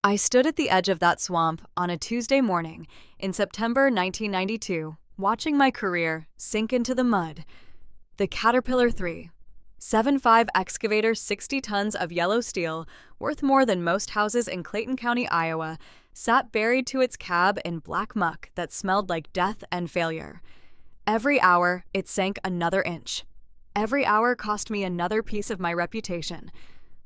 I stood at the edge of that swamp on a Tuesday morning in September 1992, watching my career sink into the mud. The Caterpillar 3, 7.5 excavator, 60 tons of yellow steel, worth more than most houses in Clayton County, Iowa, sat buried to its cab in black muck that smelled like death and failure. Every hour, it sank another inch. Every hour cost me another piece of my reputation.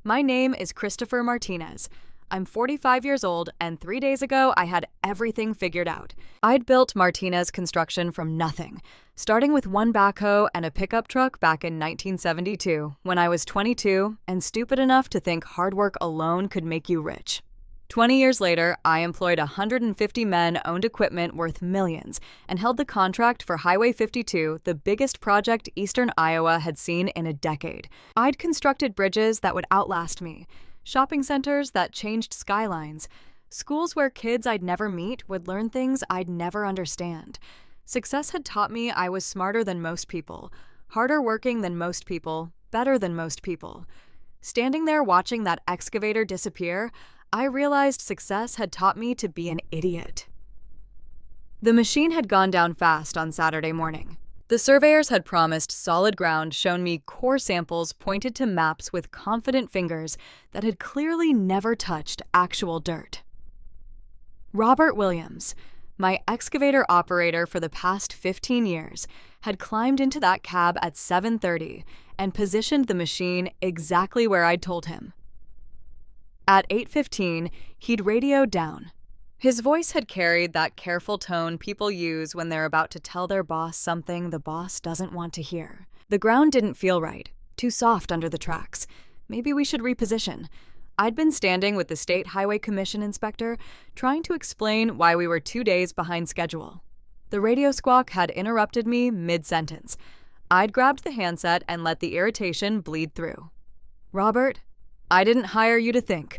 My name is Christopher Martinez. I'm 45 years old, and 3 days ago, I had everything figured out. I'd built Martinez Construction from nothing, starting with one backhoe and a pickup truck back in 1972, when I was 22 and stupid enough to think hard work alone could make you rich. 20 years later, I employed 150 men, owned equipment worth millions, and held the contract for Highway 52, the biggest project eastern Iowa had seen in a decade. I'd constructed bridges that would outlast me, shopping centers that changed skylines, schools where kids I'd never meet would learn things I'd never understand. Success had taught me I was smarter than most people, harder working than most people, better than most people. Standing there watching that excavator disappear, I realized success had taught me to be an idiot. The machine had gone down fast on Saturday morning. The surveyors had promised solid ground, shown me core samples pointed to maps with confident fingers that had clearly never touched actual dirt. Robert Williams, my excavator operator for the past 15 years, had climbed into that cab at 7:30 and positioned the machine exactly where I'd told him. At 8:15, he'd radioed down. His voice had carried that careful tone people use when they're about to tell their boss something the boss doesn't want to hear. The ground didn't feel right, too soft under the tracks. Maybe we should reposition. I'd been standing with the State Highway Commission inspector, trying to explain why we were 2 days behind schedule. The radio squawk had interrupted me mid-sentence. I'd grabbed the handset and let the irritation bleed through. Robert, I didn't hire you to think.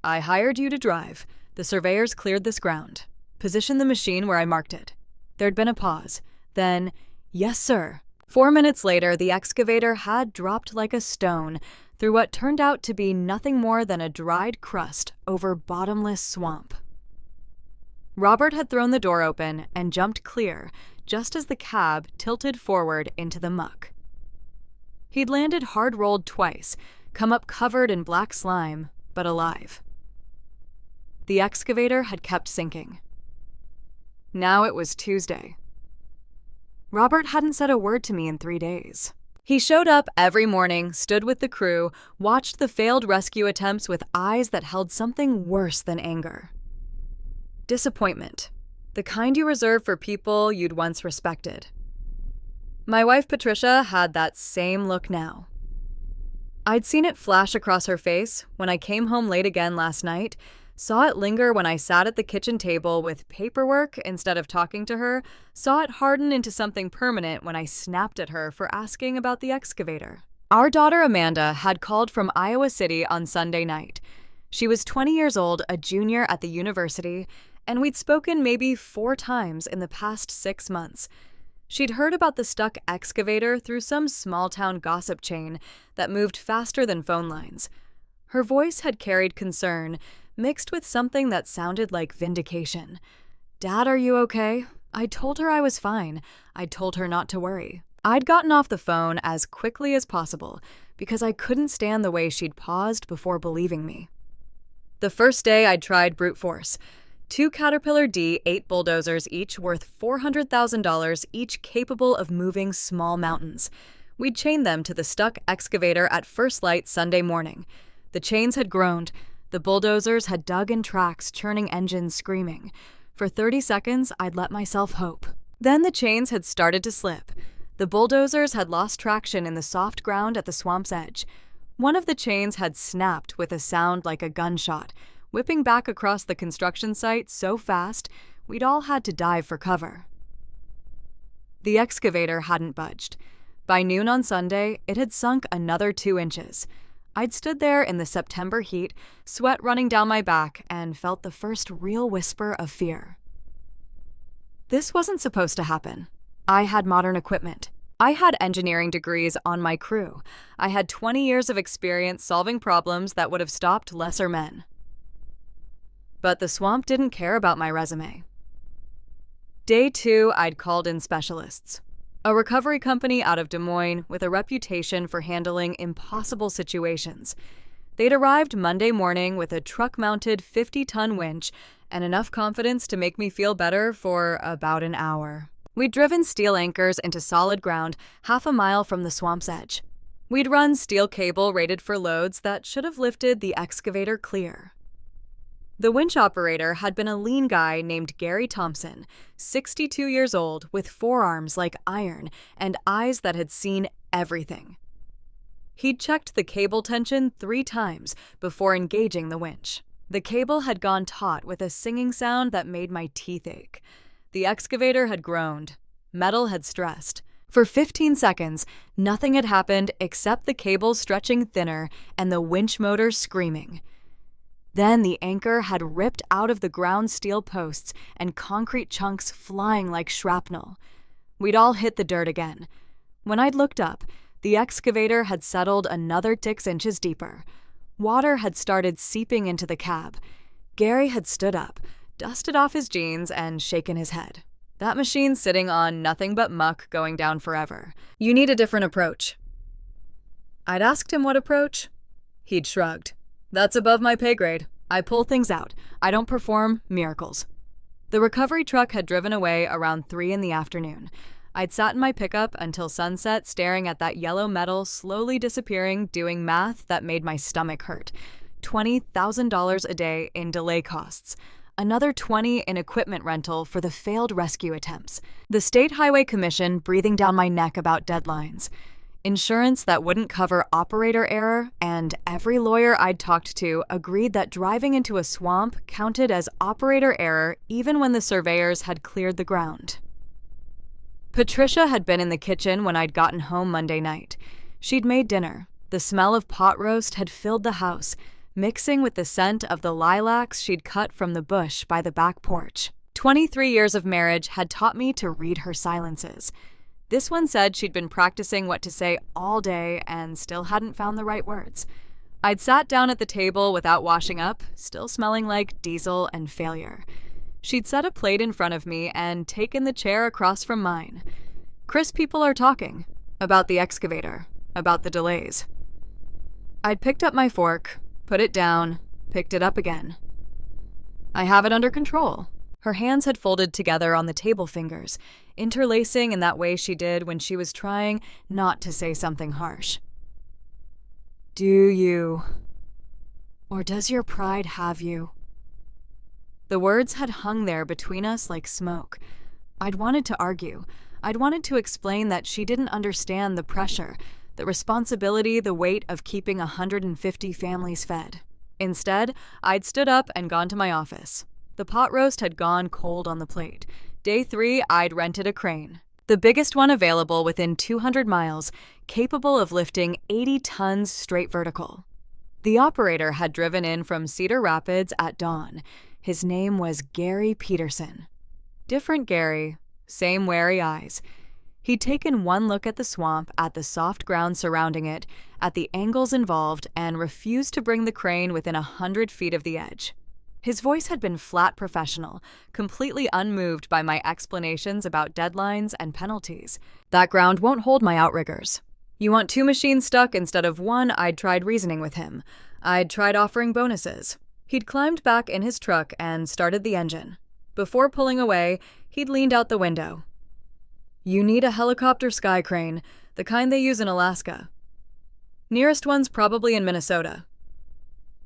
I hired you to drive. The surveyors cleared this ground. Position the machine where I marked it. There'd been a pause. Then, yes, sir. 4 minutes later, the excavator had dropped like a stone through what turned out to be nothing more than a dried crust over bottomless swamp. Robert had thrown the door open and jumped clear just as the cab tilted forward into the muck. He'd landed hard-rolled twice, come up covered in black slime, but alive. The excavator had kept sinking. Now it was Tuesday. Robert hadn't said a word to me in 3 days. He showed up every morning, stood with the crew, watched the failed rescue attempts with eyes that held something worse than anger. Disappointment, the kind you reserve for people you'd once respected. My wife Patricia had that same look now. I'd seen it flash across her face when I came home late again last night, saw it linger when I sat at the kitchen table with paperwork instead of talking to her, saw it harden into something permanent when I snapped at her for asking about the excavator. Our daughter Amanda had called from Iowa City on Sunday night. She was 20 years old, a junior at the university, and we'd spoken maybe 4 times in the past 6 months. She'd heard about the stuck excavator through some small-town gossip chain that moved faster than phone lines. Her voice had carried concern, mixed with something that sounded like vindication. "Dad, are you okay?" I told her I was fine. I'd told her not to worry. I'd gotten off the phone as quickly as possible because I couldn't stand the way she'd paused before believing me. The first day I'd tried brute force. 2 Caterpillar D 8 bulldozers, each worth $400,000, each capable of moving small mountains. We'd chained them to the stuck excavator at first light Sunday morning. The chains had groaned. The bulldozers had dug in tracks, churning engines screaming. For 30 seconds, I'd let myself hope. Then the chains had started to slip. The bulldozers had lost traction in the soft ground at the swamp's edge. One of the chains had snapped with a sound like a gunshot, whipping back across the construction site so fast, we'd all had to dive for cover. The excavator hadn't budged. By noon on Sunday, it had sunk another 2 inches. I'd stood there in the September heat, sweat running down my back, and felt the first real whisper of fear. This wasn't supposed to happen. I had modern equipment. I had engineering degrees on my crew. I had 20 years of experience solving problems that would have stopped lesser men. but the swamp didn't care about my resume. Day 2, I'd called in specialists. A recovery company out of Des Moines with a reputation for handling impossible situations. They'd arrived Monday morning with a truck-mounted 50-ton winch and enough confidence to make me feel better for about an hour. We'd driven steel anchors into solid ground half a mile from the swamp's edge. We'd run steel cable rated for loads that should have lifted the excavator clear. The winch operator had been a lean guy named Gary Thompson, 62 years old, with forearms like iron and eyes that had seen everything. He'd checked the cable tension 3 times before engaging the winch. The cable had gone taut with a singing sound that made my teeth ache. The excavator had groaned. Metal had stressed. For 15 seconds, nothing had happened except the cable stretching thinner and the winch motor screaming. Then the anchor had ripped out of the ground steel posts and concrete chunks flying like shrapnel. We'd all hit the dirt again. When I'd looked up, the excavator had settled another 6 inches deeper. Water had started seeping into the cab. Gary had stood up, dusted off his jeans, and shaken his head. That machine's sitting on nothing but muck going down forever. You need a different approach. I'd asked him what approach. He'd shrugged. That's above my pay grade. I pull things out. I don't perform miracles. The recovery truck had driven away around 3 in the afternoon. I'd sat in my pickup until sunset staring at that yellow metal slowly disappearing, doing math that made my stomach hurt. $20,000 a day in delay costs. Another $20,000 in equipment rental for the failed rescue attempts. The State Highway Commission breathing down my neck about deadlines. Insurance that wouldn't cover operator error, and every lawyer I'd talked to agreed that driving into a swamp counted as operator error even when the surveyors had cleared the ground. Patricia had been in the kitchen when I'd gotten home Monday night. She'd made dinner. The smell of pot roast had filled the house, mixing with the scent of the lilacs she'd cut from the bush by the back porch. 23 years of marriage had taught me to read her silences. This one said she'd been practicing what to say all day and still hadn't found the right words. I'd sat down at the table without washing up, still smelling like diesel and failure. She'd set a plate in front of me and taken the chair across from mine. Chris, people are talking. About the excavator. About the delays. I'd picked up my fork, put it down, picked it up again. I have it under control. Her hands had folded together on the table fingers, interlacing in that way she did when she was trying not to say something harsh. Do you? Or does your pride have you? The words had hung there between us like smoke. I'd wanted to argue. I'd wanted to explain that she didn't understand the pressure, the responsibility, the weight of keeping 150 families fed. Instead, I'd stood up and gone to my office. The pot roast had gone cold on the plate. Day 3, I'd rented a crane. The biggest one available within 200 miles, capable of lifting 80 tons straight vertical. The operator had driven in from Cedar Rapids at dawn. His name was Gary Peterson. Different Gary, same wary eyes. He'd taken one look at the swamp, at the soft ground surrounding it, at the angles involved, and refused to bring the crane within 100 feet of the edge. His voice had been flat professional, completely unmoved by my explanations about deadlines and penalties. That ground won't hold my outriggers. You want 2 machines stuck instead of 1, I'd tried reasoning with him. I'd tried offering bonuses. He'd climbed back in his truck and started the engine. Before pulling away, he'd leaned out the window. You need a helicopter sky crane, the kind they use in Alaska. Nearest one's probably in Minnesota.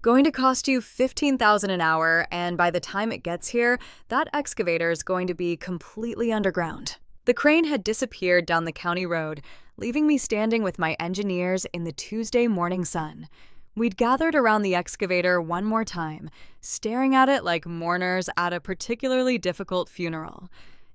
Going to cost you $15,000 an hour, and by the time it gets here, that excavator's going to be completely underground. The crane had disappeared down the county road, leaving me standing with my engineers in the Tuesday morning sun. We'd gathered around the excavator one more time, staring at it like mourners at a particularly difficult funeral.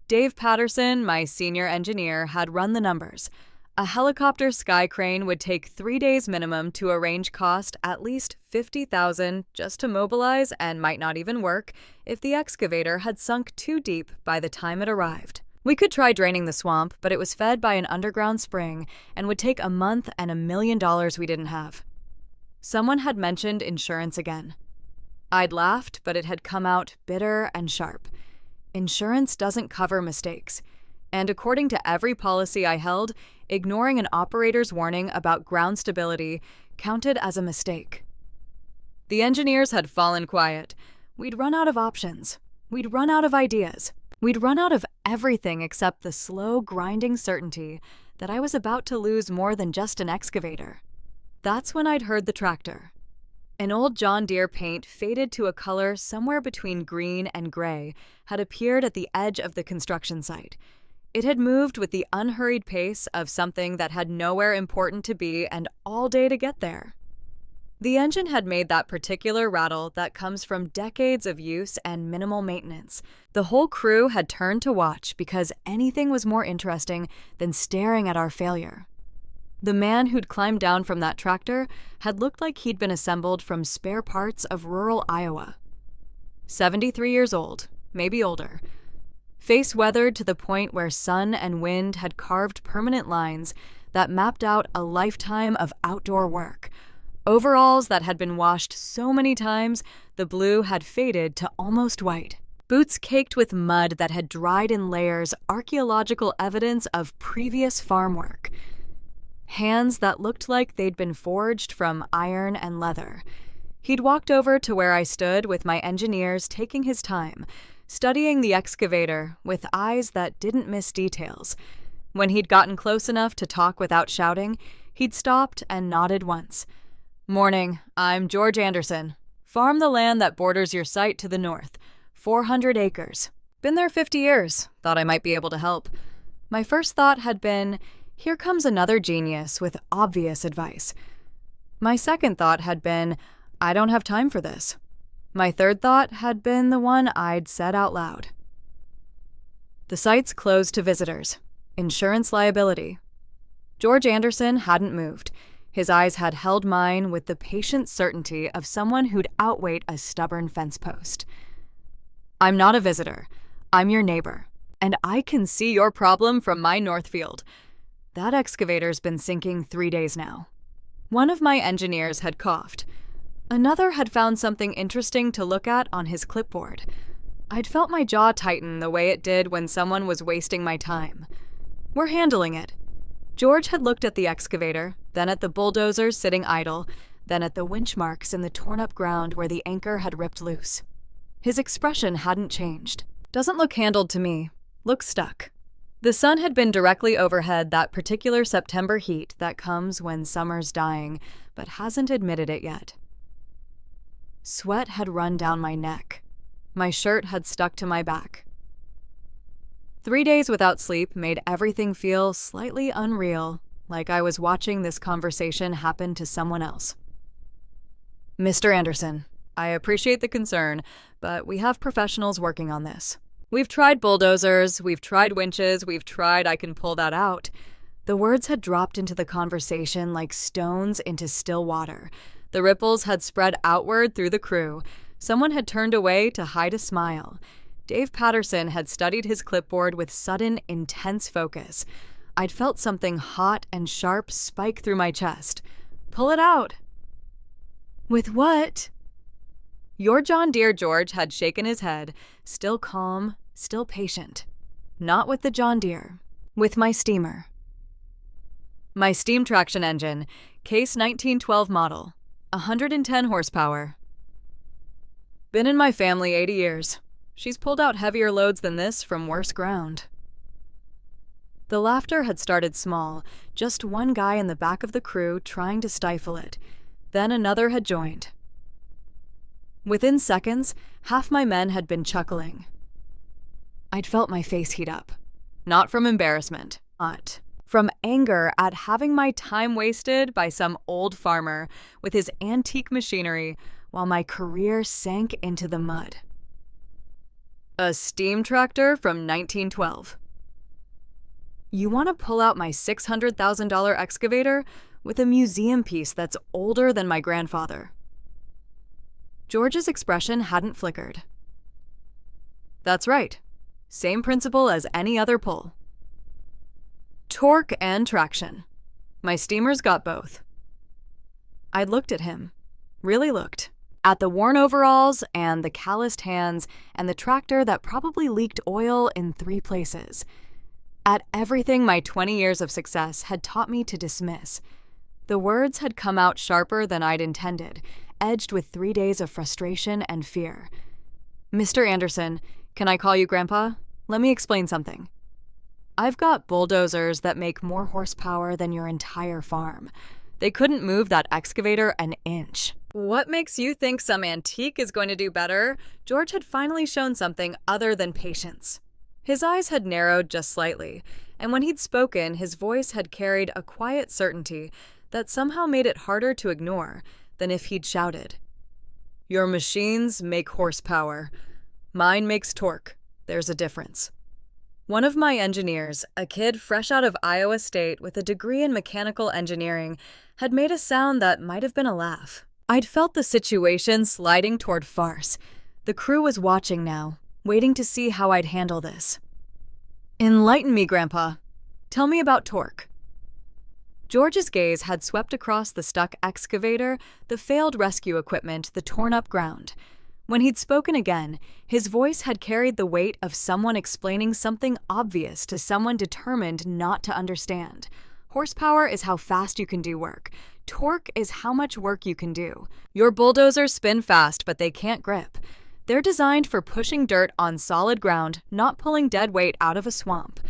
Dave Patterson, my senior engineer, had run the numbers. A helicopter sky crane would take 3 days minimum to arrange, cost at least $50,000 just to mobilize, and might not even work if the excavator had sunk too deep by the time it arrived. We could try draining the swamp, but it was fed by an underground spring and would take a month and $1 million we didn't have. Someone had mentioned insurance again. I'd laughed, but it had come out bitter and sharp. Insurance doesn't cover mistakes. And according to every policy I held, ignoring an operator's warning about ground stability counted as a mistake. The engineers had fallen quiet. We'd run out of options. We'd run out of ideas. We'd run out of everything except the slow, grinding certainty that I was about to lose more than just an excavator. That's when I'd heard the tractor. An old John Deere paint faded to a color somewhere between green and gray had appeared at the edge of the construction site. It had moved with the unhurried pace of something that had nowhere important to be and all day to get there. The engine had made that particular rattle that comes from decades of use and minimal maintenance. The whole crew had turned to watch because anything was more interesting than staring at our failure. The man who'd climbed down from that tractor had looked like he'd been assembled from spare parts of rural Iowa. 73 years old, maybe older. Face weathered to the point where sun and wind had carved permanent lines that mapped out a lifetime of outdoor work. Overalls that had been washed so many times, the blue had faded to almost white. Boots caked with mud that had dried in layers, archaeological evidence of previous farm work. Hands that looked like they'd been forged from iron and leather. He'd walked over to where I stood with my engineers taking his time, studying the excavator with eyes that didn't miss details. When he'd gotten close enough to talk without shouting, he'd stopped and nodded once. "Morning, I'm George Anderson. Farm the land that borders your site to the north. 400 acres. Been there 50 years. Thought I might be able to help." My first thought had been, here comes another genius with obvious advice. My second thought had been, I don't have time for this. My third thought had been the one I'd said out loud. The site's closed to visitors. Insurance liability. George Anderson hadn't moved. His eyes had held mine with the patient certainty of someone who'd outwait a stubborn fence post. "I'm not a visitor. I'm your neighbor, and I can see your problem from my north field. That excavator's been sinking 3 days now." One of my engineers had coughed. Another had found something interesting to look at on his clipboard. I'd felt my jaw tighten the way it did when someone was wasting my time. "We're handling it." George had looked at the excavator, then at the bulldozers sitting idle, then at the winch marks in the torn-up ground where the anchor had ripped loose. His expression hadn't changed. "Doesn't look handled to me. Looks stuck." The sun had been directly overhead that particular September heat that comes when summer's dying, but hasn't admitted it yet. Sweat had run down my neck. My shirt had stuck to my back. 3 days without sleep made everything feel slightly unreal, like I was watching this conversation happen to someone else. "Mr. Anderson, I appreciate the concern, but we have professionals working on this. We've tried bulldozers, we've tried winches, we've tried I can pull that out." The words had dropped into the conversation like stones into still water. The ripples had spread outward through the crew. Someone had turned away to hide a smile. Dave Patterson had studied his clipboard with sudden, intense focus. I'd felt something hot and sharp spike through my chest. "Pull it out." "With what?" Your John Deere George had shaken his head, still calm, still patient. "Not with the John Deere. With my steamer." "My steam traction engine, Case 1912 model, 110 horsepower. Been in my family 80 years. She's pulled out heavier loads than this from worse ground." The laughter had started small, just one guy in the back of the crew trying to stifle it. Then another had joined. Within seconds, half my men had been chuckling. I'd felt my face heat up. Not from embarrassment, but from anger at having my time wasted by some old farmer with his antique machinery while my career sank into the mud. "A steam tractor from 1912. You want to pull out my $600,000 excavator with a museum piece that's older than my grandfather." George's expression hadn't flickered. "That's right. Same principle as any other pull. Torque and traction. My steamer's got both." I looked at him. Really looked. At the worn overalls and the calloused hands and the tractor that probably leaked oil in 3 places. At everything my 20 years of success had taught me to dismiss. The words had come out sharper than I'd intended, edged with 3 days of frustration and fear. "Mr. Anderson, can I call you Grandpa? Let me explain something. I've got bulldozers that make more horsepower than your entire farm. They couldn't move that excavator an inch." What makes you think some antique is going to do better? George had finally shown something other than patience. His eyes had narrowed just slightly, and when he'd spoken, his voice had carried a quiet certainty that somehow made it harder to ignore than if he'd shouted. "Your machines make horsepower. Mine makes torque. There's a difference." One of my engineers, a kid fresh out of Iowa State with a degree in mechanical engineering, had made a sound that might have been a laugh. I'd felt the situation sliding toward farce. The crew was watching now, waiting to see how I'd handle this. "Enlighten me, Grandpa. Tell me about torque." George's gaze had swept across the stuck excavator, the failed rescue equipment, the torn-up ground. When he'd spoken again, his voice had carried the weight of someone explaining something obvious to someone determined not to understand. Horsepower is how fast you can do work. Torque is how much work you can do. Your bulldozers spin fast, but they can't grip. They're designed for pushing dirt on solid ground, not pulling dead weight out of a swamp.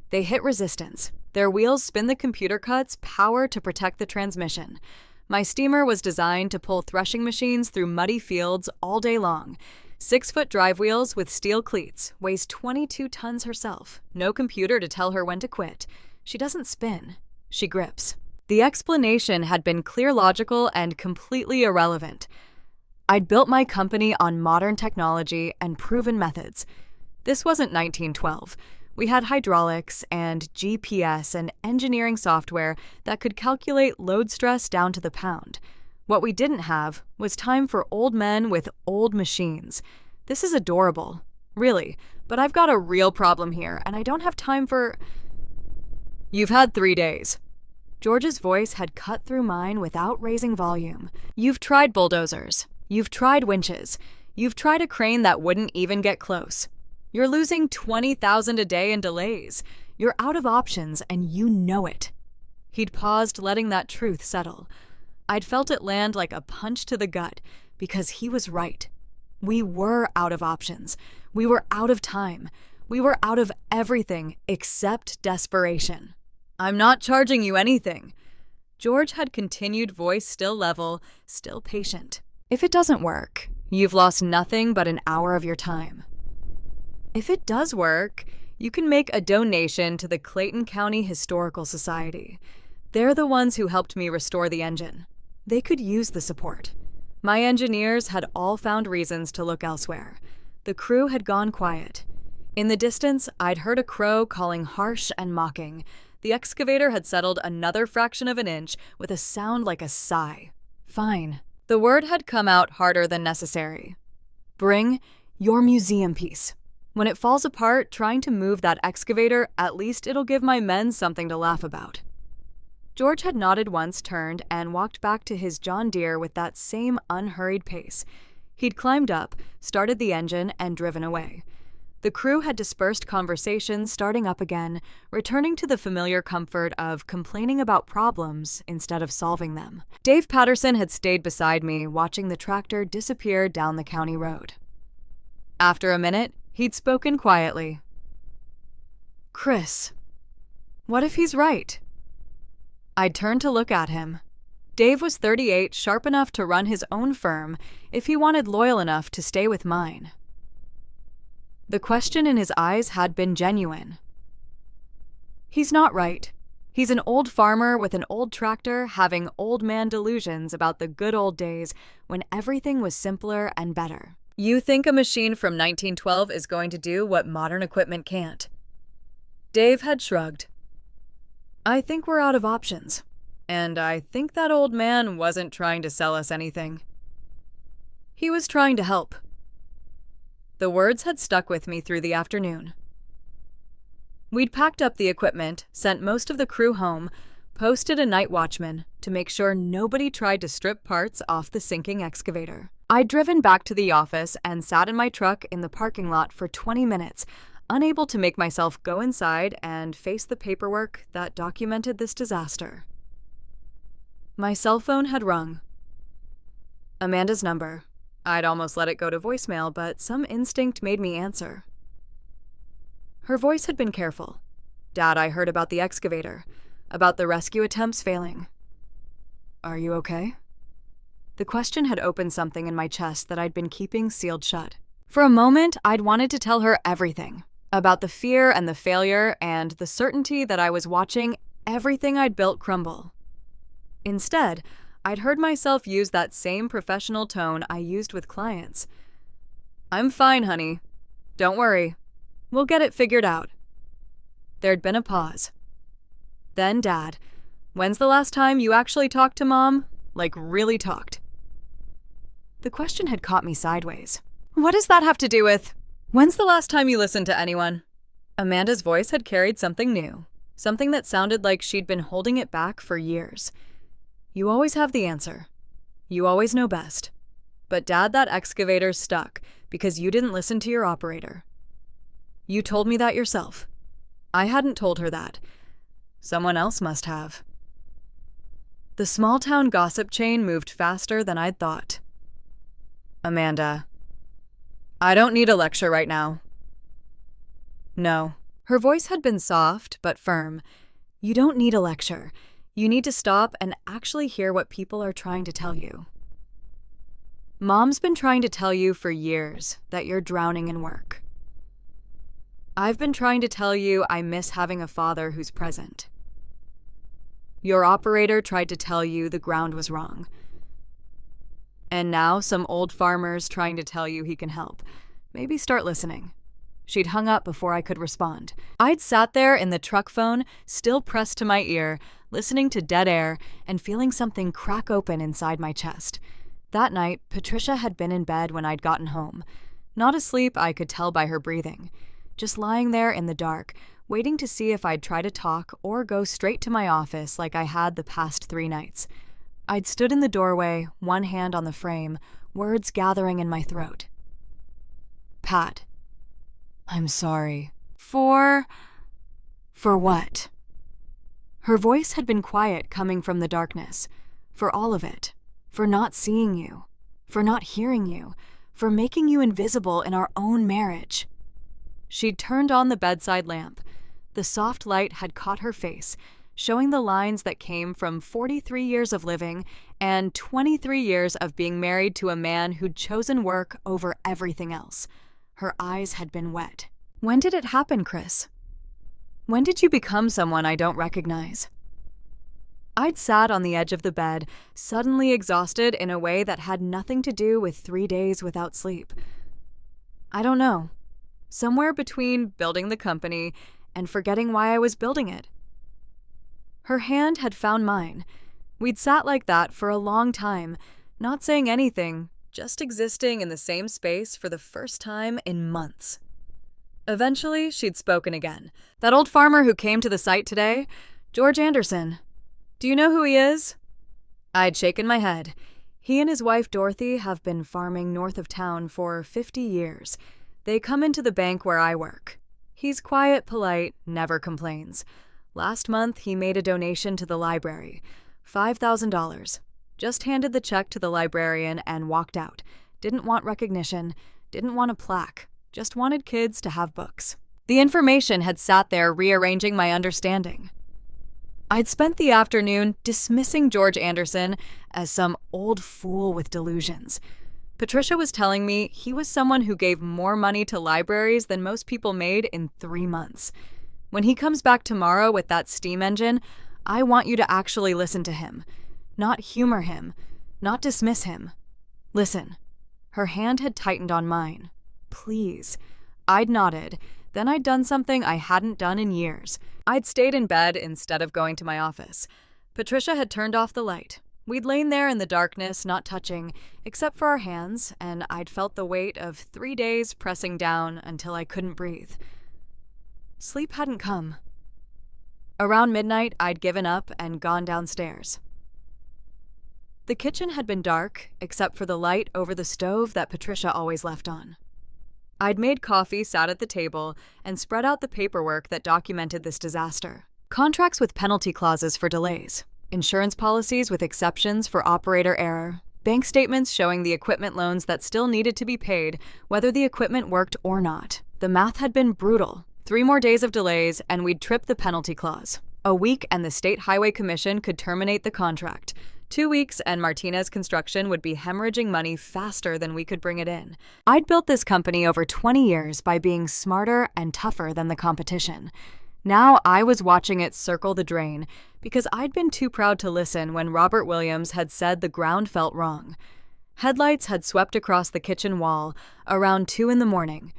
They hit resistance. Their wheels spin the computer cuts, power to protect the transmission. My steamer was designed to pull threshing machines through muddy fields all day long. 6-foot drive wheels with steel cleats, weighs 22 tons herself. No computer to tell her when to quit. She doesn't spin. She grips. The explanation had been clear, logical, and completely irrelevant. I'd built my company on modern technology and proven methods. This wasn't 1912. We had hydraulics and GPS and engineering software that could calculate load stress down to the pound. What we didn't have was time for old men with old machines. This is adorable, really, but I've got a real problem here, and I don't have time for... "You've had 3 days. George's voice had cut through mine without raising volume. "You've tried bulldozers. You've tried winches. You've tried a crane that wouldn't even get close. You're losing $20,000 a day in delays. You're out of options, and you know it." He'd paused, letting that truth settle. I'd felt it land like a punch to the gut, because he was right. We were out of options. We were out of time. We were out of everything except desperation. "I'm not charging you anything." George had continued, voice still level, still patient. "If it doesn't work, you've lost nothing but an hour of your time. If it does work, you can make a donation to the Clayton County Historical Society. They're the ones who helped me restore the engine. They could use the support." My engineers had all found reasons to look elsewhere. The crew had gone quiet. In the distance, I'd heard a crow calling harsh and mocking. The excavator had settled another fraction of an inch with a sound like a sigh. "Fine." The word had come out harder than necessary. "Bring your museum piece. When it falls apart trying to move that excavator, at least it'll give my men something to laugh about." George had nodded once, turned, and walked back to his John Deere with that same unhurried pace. He'd climbed up, started the engine, and driven away. The crew had dispersed conversation, starting up again, returning to the familiar comfort of complaining about problems instead of solving them. Dave Patterson had stayed beside me, watching the tractor disappear down the county road. After a minute, he'd spoken quietly. "Chris, what if he's right?" I'd turned to look at him. Dave was 38, sharp enough to run his own firm if he wanted, loyal enough to stay with mine. The question in his eyes had been genuine. "He's not right. He's an old farmer with an old tractor having old man delusions about the good old days when everything was simpler and better. You think a machine from 1912 is going to do what modern equipment can't?" Dave had shrugged. "I think we're out of options, and I think that old man wasn't trying to sell us anything. He was trying to help." The words had stuck with me through the afternoon. We'd packed up the equipment, sent most of the crew home, posted a night watchman to make sure nobody tried to strip parts off the sinking excavator. I'd driven back to the office and sat in my truck in the parking lot for 20 minutes, unable to make myself go inside and face the paperwork that documented this disaster. My cell phone had rung. Amanda's number. I'd almost let it go to voicemail, but some instinct made me answer. Her voice had been careful. "Dad, I heard about the excavator, about the rescue attempts failing. Are you okay?" The question had opened something in my chest that I'd been keeping sealed shut. For a moment, I'd wanted to tell her everything, about the fear and the failure and the certainty that I was watching everything I'd built crumble. Instead, I'd heard myself use that same professional tone I used with clients. "I'm fine, honey. Don't worry. We'll get it figured out." There'd been a pause. Then, "Dad, when's the last time you actually talked to Mom? Like, really talked?" The question had caught me sideways. "What does that have to do with? When's the last time you listened to anyone?" Amanda's voice had carried something new, something that sounded like she'd been holding it back for years. "You always have the answer. You always know best. But Dad, that excavator's stuck because you didn't listen to your operator. You told me that yourself. I hadn't told her that. Someone else must have." The small-town gossip chain moved faster than I'd thought. "Amanda, I don't need a lecture right now." "No." Her voice had been soft but firm. "You don't need a lecture. You need to stop and actually hear what people are trying to tell you. Mom's been trying to tell you for years that you're drowning in work. I've been trying to tell you I miss having a father who's present. Your operator tried to tell you the ground was wrong. And now some old farmer's trying to tell you he can help. Maybe start listening." She'd hung up before I could respond. I'd sat there in the truck phone, still pressed to my ear, listening to dead air and feeling something crack open inside my chest. That night, Patricia had been in bed when I'd gotten home. Not asleep, I could tell by her breathing. Just lying there in the dark, waiting to see if I'd try to talk or go straight to my office like I had the past 3 nights. I'd stood in the doorway, one hand on the frame, words gathering in my throat. "Pat, I'm sorry. For what?" Her voice had been quiet coming from the darkness. For all of it. For not seeing you. For not hearing you. For making you invisible in our own marriage. She'd turned on the bedside lamp. The soft light had caught her face, showing the lines that came from 43 years of living and 23 years of being married to a man who'd chosen work over everything else. Her eyes had been wet. "When did it happen, Chris? When did you become someone I don't recognize?" I'd sat on the edge of the bed, suddenly exhausted in a way that had nothing to do with 3 days without sleep. I don't know. Somewhere between building the company and forgetting why I was building it. Her hand had found mine. We'd sat like that for a long time, not saying anything, just existing in the same space for the first time in months. Eventually, she'd spoken again. "That old farmer who came to the site today? George Anderson. Do you know who he is?" I'd shaken my head. He and his wife Dorothy have been farming north of town for 50 years. They come into the bank where I work. He's quiet, polite, never complains. Last month, he made a donation to the library, $5,000. Just handed the check to the librarian and walked out. Didn't want recognition, didn't want a plaque, just wanted kids to have books. The information had sat there rearranging my understanding. I'd spent the afternoon dismissing George Anderson as some old fool with delusions. Patricia was telling me he was someone who gave more money to libraries than most people made in 3 months. When he comes back tomorrow with that steam engine, I want you to actually listen to him. Not humor him. Not dismiss him. Listen. Her hand had tightened on mine. Please. I'd nodded. Then I'd done something I hadn't done in years. I'd stayed in bed instead of going to my office. Patricia had turned off the light. We'd lain there in the darkness, not touching, except for our hands, and I'd felt the weight of 3 days pressing down until I couldn't breathe. Sleep hadn't come. Around midnight, I'd given up and gone downstairs. The kitchen had been dark, except for the light over the stove that Patricia always left on. I'd made coffee, sat at the table, and spread out the paperwork that documented this disaster. Contracts with penalty clauses for delays, insurance policies with exceptions for operator error, bank statements showing the equipment loans that still needed to be paid, whether the equipment worked or not. The math had been brutal. 3 more days of delays, and we'd trip the penalty clause. A week and the State Highway Commission could terminate the contract. 2 weeks and Martinez Construction would be hemorrhaging money faster than we could bring it in. I'd built this company over 20 years by being smarter and tougher than the competition. Now I was watching it circle the drain because I'd been too proud to listen when Robert Williams had said the ground felt wrong. Headlights had swept across the kitchen wall around 2 in the morning.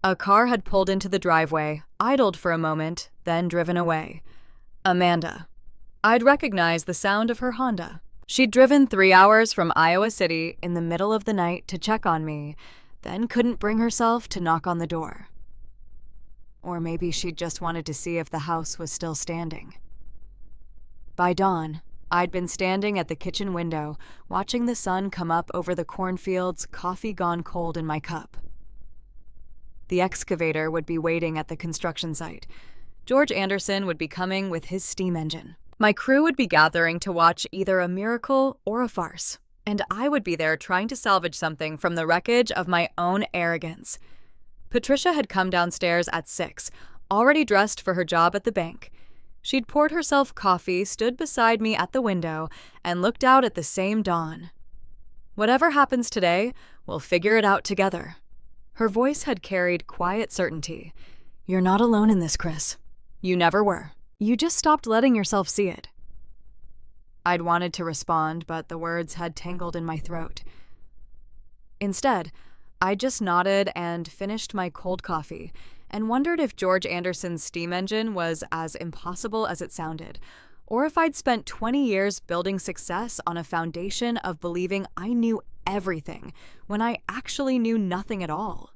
A car had pulled into the driveway, idled for a moment, then driven away. Amanda. I'd recognized the sound of her Honda. She'd driven 3 hours from Iowa City in the middle of the night to check on me, then couldn't bring herself to knock on the door. Or maybe she'd just wanted to see if the house was still standing. By dawn, I'd been standing at the kitchen window, watching the sun come up over the cornfields, coffee gone cold in my cup. The excavator would be waiting at the construction site. George Anderson would be coming with his steam engine. My crew would be gathering to watch either a miracle or a farce, and I would be there trying to salvage something from the wreckage of my own arrogance. Patricia had come downstairs at 6, already dressed for her job at the bank. She'd poured herself coffee, stood beside me at the window, and looked out at the same dawn. Whatever happens today, we'll figure it out together. Her voice had carried quiet certainty. You're not alone in this, Chris. You never were. You just stopped letting yourself see it. I'd wanted to respond, but the words had tangled in my throat. Instead, I just nodded and finished my cold coffee and wondered if George Anderson's steam engine was as impossible as it sounded, or if I'd spent 20 years building success on a foundation of believing I knew everything when I actually knew nothing at all.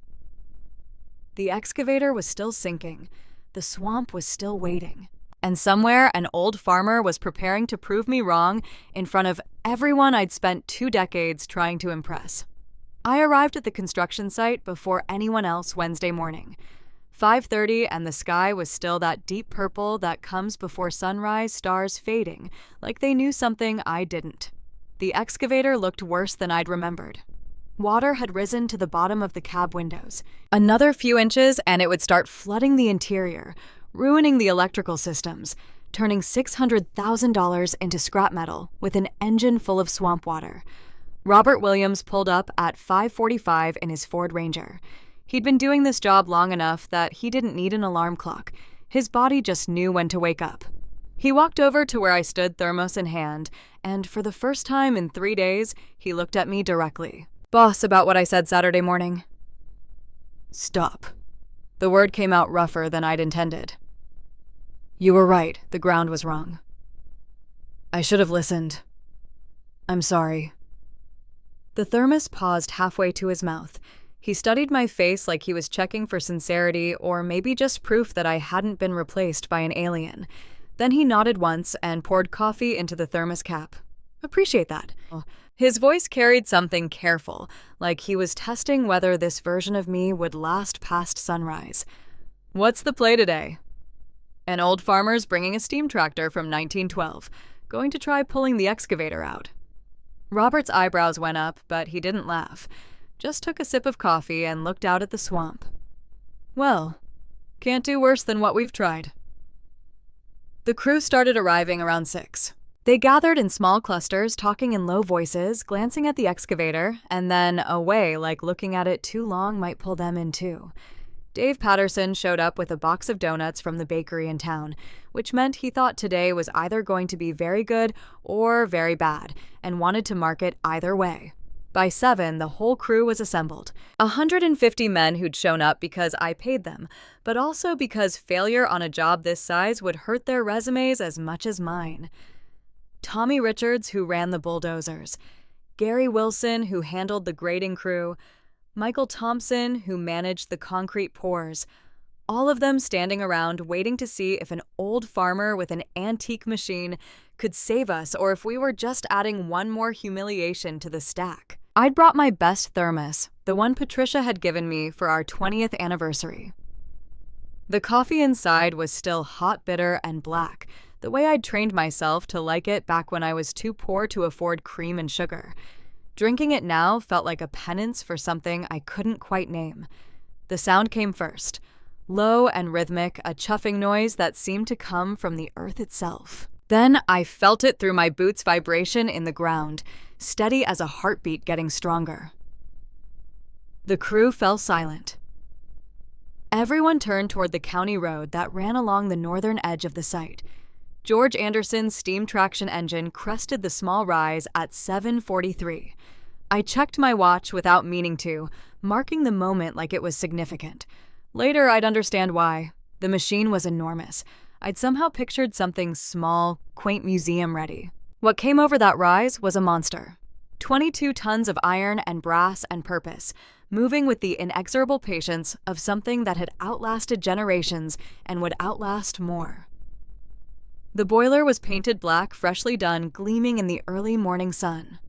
The excavator was still sinking. The swamp was still waiting. And somewhere an old farmer was preparing to prove me wrong in front of everyone I'd spent 2 decades trying to impress. I arrived at the construction site before anyone else Wednesday morning. 5:30 and the sky was still that deep purple that comes before sunrise, stars fading, like they knew something I didn't. The excavator looked worse than I'd remembered. Water had risen to the bottom of the cab windows. Another few inches and it would start flooding the interior, ruining the electrical systems, turning $600,000 into scrap metal with an engine full of swamp water. Robert Williams pulled up at 5:45 in his Ford Ranger. He'd been doing this job long enough that he didn't need an alarm clock. His body just knew when to wake up. He walked over to where I stood, thermos in hand, and for the first time in 3 days, he looked at me directly. Boss, about what I said Saturday morning. Stop. The word came out rougher than I'd intended. You were right, the ground was wrong. I should have listened. I'm sorry. The thermos paused halfway to his mouth. He studied my face like he was checking for sincerity or maybe just proof that I hadn't been replaced by an alien. Then he nodded once and poured coffee into the thermos cap. Appreciate that. His voice carried something careful, like he was testing whether this version of me would last past sunrise. What's the play today? An old farmer's bringing a steam tractor from 1912, going to try pulling the excavator out. Robert's eyebrows went up, but he didn't laugh. Just took a sip of coffee and looked out at the swamp. Well, can't do worse than what we've tried. The crew started arriving around 6. They gathered in small clusters, talking in low voices, glancing at the excavator, and then away like looking at it too long might pull them in too. Dave Patterson showed up with a box of donuts from the bakery in town, which meant he thought today was either going to be very good or very bad, and wanted to market either way. By 7, the whole crew was assembled. 150 men who'd shown up because I paid them, but also because failure on a job this size would hurt their resumes as much as mine. Tommy Richards, who ran the Bulldozers, Gary Wilson, who handled the grading crew, Michael Thompson, who managed the concrete pours, all of them standing around waiting to see if an old farmer with an antique machine could save us or if we were just adding one more humiliation to the stack. I'd brought my best thermos, the one Patricia had given me for our 20th anniversary. The coffee inside was still hot, bitter, and black, the way I'd trained myself to like it back when I was too poor to afford cream and sugar. Drinking it now felt like a penance for something I couldn't quite name. The sound came first. Low and rhythmic, a chuffing noise that seemed to come from the earth itself. Then I felt it through my boots' vibration in the ground, steady as a heartbeat getting stronger. The crew fell silent. Everyone turned toward the county road that ran along the northern edge of the site. George Anderson's steam traction engine crested the small rise at 7:43. I checked my watch without meaning to, marking the moment like it was significant. Later, I'd understand why. The machine was enormous. I'd somehow pictured something small, quaint museum-ready. What came over that rise was a monster. 22 tons of iron and brass and purpose, moving with the inexorable patience of something that had outlasted generations and would outlast more. The boiler was painted black, freshly done, gleaming in the early morning sun.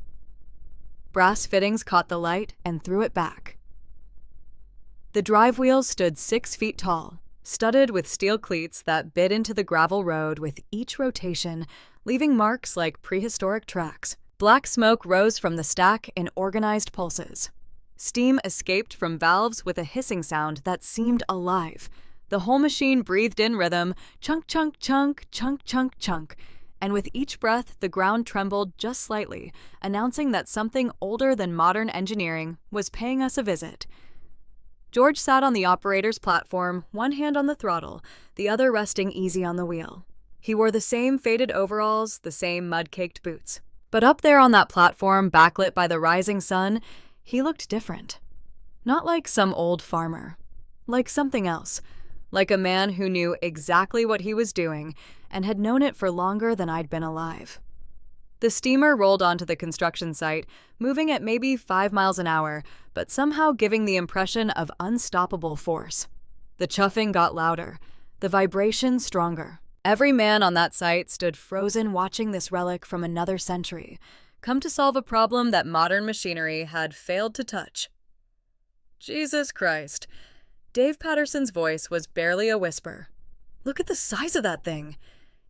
Brass fittings caught the light and threw it back. The drive wheels stood 6 feet tall, studded with steel cleats that bit into the gravel road with each rotation, leaving marks like prehistoric tracks. Black smoke rose from the stack in organized pulses. Steam escaped from valves with a hissing sound that seemed alive. The whole machine breathed in rhythm, chunk, chunk, chunk, chunk, chunk, chunk, and with each breath the ground trembled just slightly, announcing that something older than modern engineering was paying us a visit. George sat on the operator's platform, one hand on the throttle, the other resting easy on the wheel. He wore the same faded overalls, the same mud-caked boots. But up there on that platform, backlit by the rising sun, he looked different. Not like some old farmer. Like something else. Like a man who knew exactly what he was doing and had known it for longer than I'd been alive. The steamer rolled onto the construction site, moving at maybe 5 miles an hour, but somehow giving the impression of unstoppable force. The chuffing got louder, the vibration stronger. Every man on that site stood frozen watching this relic from another century, come to solve a problem that modern machinery had failed to touch. Jesus Christ. Dave Patterson's voice was barely a whisper. Look at the size of that thing.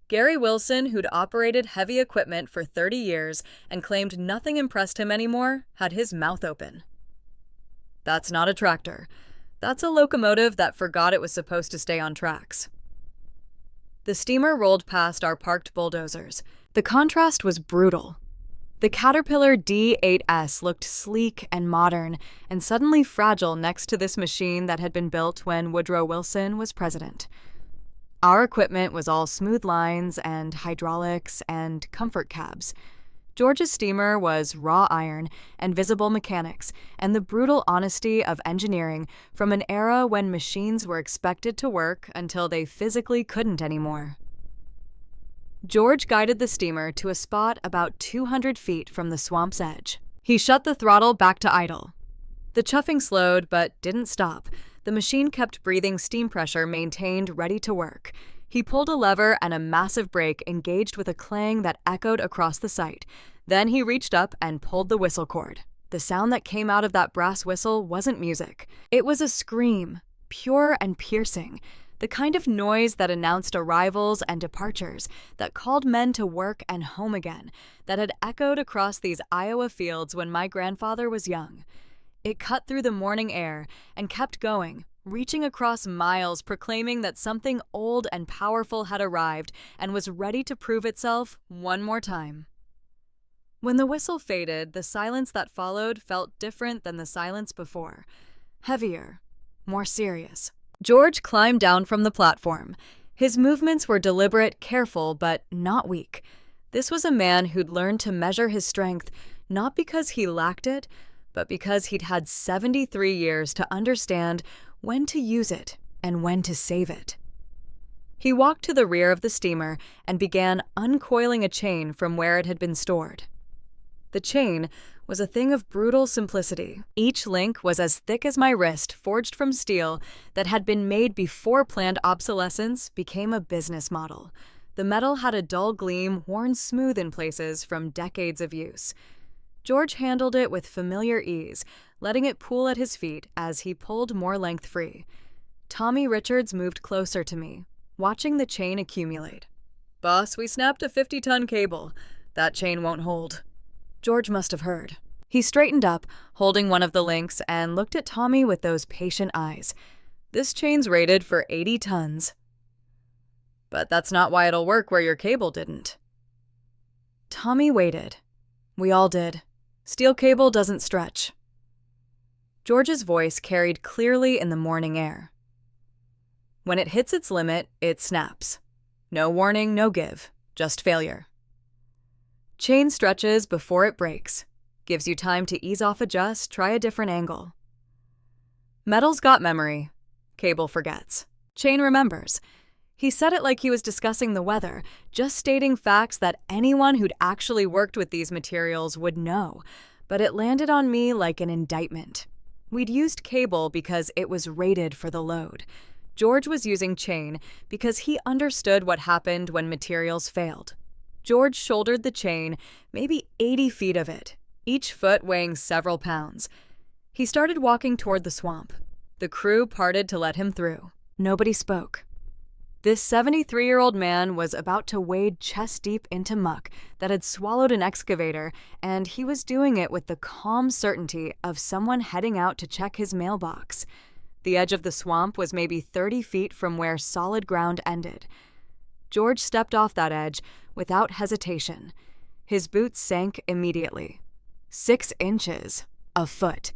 Gary Wilson, who'd operated heavy equipment for 30 years and claimed nothing impressed him anymore, had his mouth open. That's not a tractor. That's a locomotive that forgot it was supposed to stay on tracks. The steamer rolled past our parked bulldozers. The contrast was brutal. The Caterpillar D8S looked sleek and modern and suddenly fragile next to this machine that had been built when Woodrow Wilson was president. Our equipment was all smooth lines and hydraulics and comfort cabs. George's steamer was raw iron and visible mechanics and the brutal honesty of engineering from an era when machines were expected to work until they physically couldn't anymore. George guided the steamer to a spot about 200 feet from the swamp's edge. He shut the throttle back to idle. The chuffing slowed but didn't stop. The machine kept breathing steam pressure maintained ready to work. He pulled a lever and a massive brake engaged with a clang that echoed across the site. Then he reached up and pulled the whistle cord. The sound that came out of that brass whistle wasn't music. It was a scream, pure and piercing, the kind of noise that announced arrivals and departures, that called men to work and home again, that had echoed across these Iowa fields when my grandfather was young. It cut through the morning air and kept going, reaching across miles, proclaiming that something old and powerful had arrived and was ready to prove itself one more time. When the whistle faded, the silence that followed felt different than the silence before. Heavier, more serious. George climbed down from the platform. His movements were deliberate, careful, but not weak. This was a man who'd learned to measure his strength, not because he lacked it, but because he'd had 73 years to understand when to use it and when to save it. He walked to the rear of the steamer and began uncoiling a chain from where it had been stored. The chain, was a thing of brutal simplicity. Each link was as thick as my wrist, forged from steel that had been made before planned obsolescence became a business model. The metal had a dull gleam worn smooth in places from decades of use. George handled it with familiar ease, letting it pool at his feet as he pulled more length free. Tommy Richards moved closer to me, watching the chain accumulate. "Boss, we snapped a 50-ton cable. That chain won't hold." George must have heard. He straightened up, holding one of the links, and looked at Tommy with those patient eyes. "This chain's rated for 80 tons. But that's not why it'll work where your cable didn't." Tommy waited. We all did. Steel cable doesn't stretch. George's voice carried clearly in the morning air. "When it hits its limit, it snaps. No warning, no give, just failure. Chain stretches before it breaks. Gives you time to ease off, adjust, try a different angle. Metal's got memory. Cable forgets. Chain remembers." He said it like he was discussing the weather, just stating facts that anyone who'd actually worked with these materials would know, but it landed on me like an indictment. We'd used cable because it was rated for the load. George was using chain because he understood what happened when materials failed. George shouldered the chain, maybe 80 feet of it, each foot weighing several pounds. He started walking toward the swamp. The crew parted to let him through. Nobody spoke. This 73-year-old man was about to wade chest-deep into muck that had swallowed an excavator, and he was doing it with the calm certainty of someone heading out to check his mailbox. The edge of the swamp was maybe 30 feet from where solid ground ended. George stepped off that edge without hesitation. His boots sank immediately. 6 inches. A foot.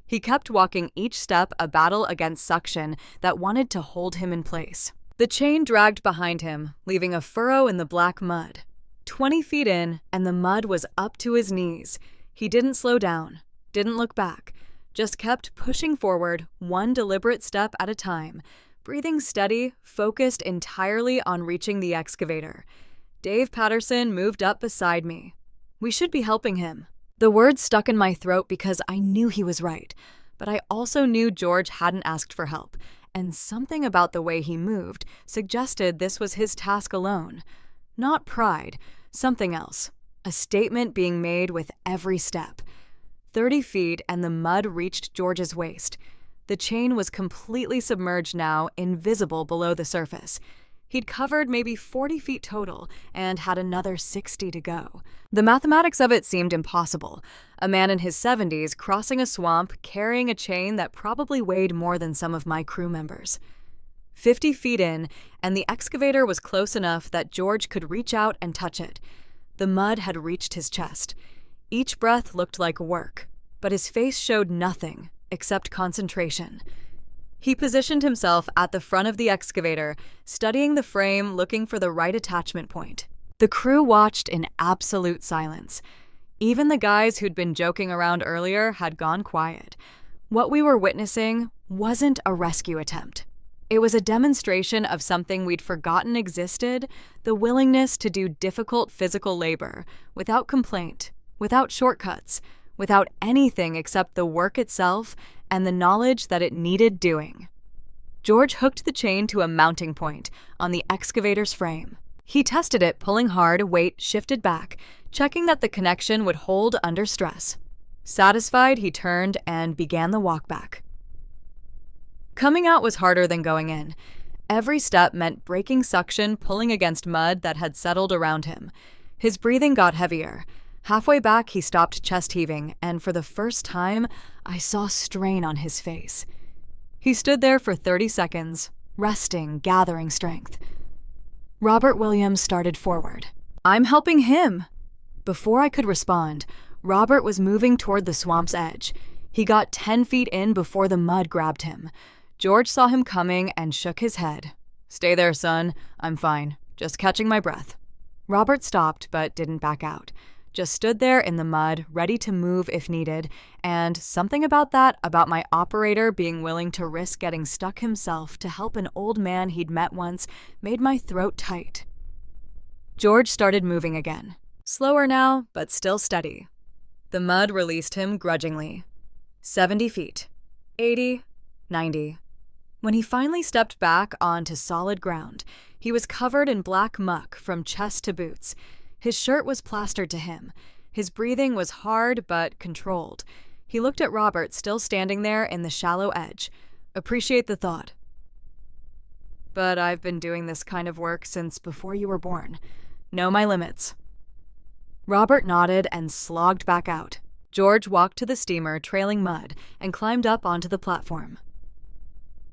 He kept walking, each step a battle against suction that wanted to hold him in place. The chain dragged behind him, leaving a furrow in the black mud. 20 feet in, and the mud was up to his knees. He didn't slow down, didn't look back, just kept pushing forward, one deliberate step at a time, breathing steady, focused entirely on reaching the excavator. Dave Patterson moved up beside me. "We should be helping him." The words stuck in my throat because I knew he was right, but I also knew George hadn't asked for help, and something about the way he moved suggested this was his task alone. Not pride, something else. A statement being made with every step. 30 feet and the mud reached George's waist. The chain was completely submerged now, invisible below the surface. He'd covered maybe 40 feet total and had another 60 to go. The mathematics of it seemed impossible. A man in his 70s crossing a swamp, carrying a chain that probably weighed more than some of my crew members. 50 feet in, and the excavator was close enough that George could reach out and touch it. The mud had reached his chest. Each breath looked like work, but his face showed nothing except concentration. He positioned himself at the front of the excavator, studying the frame, looking for the right attachment point. The crew watched in absolute silence. Even the guys who'd been joking around earlier had gone quiet. What we were witnessing wasn't a rescue attempt. It was a demonstration of something we'd forgotten existed, the willingness to do difficult physical labor, without complaint, without shortcuts, without anything except the work itself and the knowledge that it needed doing. George hooked the chain to a mounting point on the excavator's frame. He tested it, pulling hard, weight shifted back, checking that the connection would hold under stress. Satisfied, he turned and began the walk back. Coming out was harder than going in. Every step meant breaking suction, pulling against mud that had settled around him. His breathing got heavier. Halfway back, he stopped chest heaving, and for the first time, I saw strain on his face. He stood there for 30 seconds, resting, gathering strength. Robert Williams started forward. "I'm helping him." Before I could respond, Robert was moving toward the swamp's edge. He got 10 feet in before the mud grabbed him. George saw him coming and shook his head. "Stay there, son. I'm fine. Just catching my breath." Robert stopped but didn't back out. Just stood there in the mud, ready to move if needed, and something about that, about my operator being willing to risk getting stuck himself to help an old man he'd met once, made my throat tight. George started moving again. Slower now, but still steady. The mud released him grudgingly. 70 feet. 80. 90. When he finally stepped back onto solid ground, he was covered in black muck from chest to boots. His shirt was plastered to him. His breathing was hard but controlled. He looked at Robert still standing there in the shallow edge. Appreciate the thought. But I've been doing this kind of work since before you were born. Know my limits. Robert nodded and slogged back out. George walked to the steamer trailing mud and climbed up onto the platform.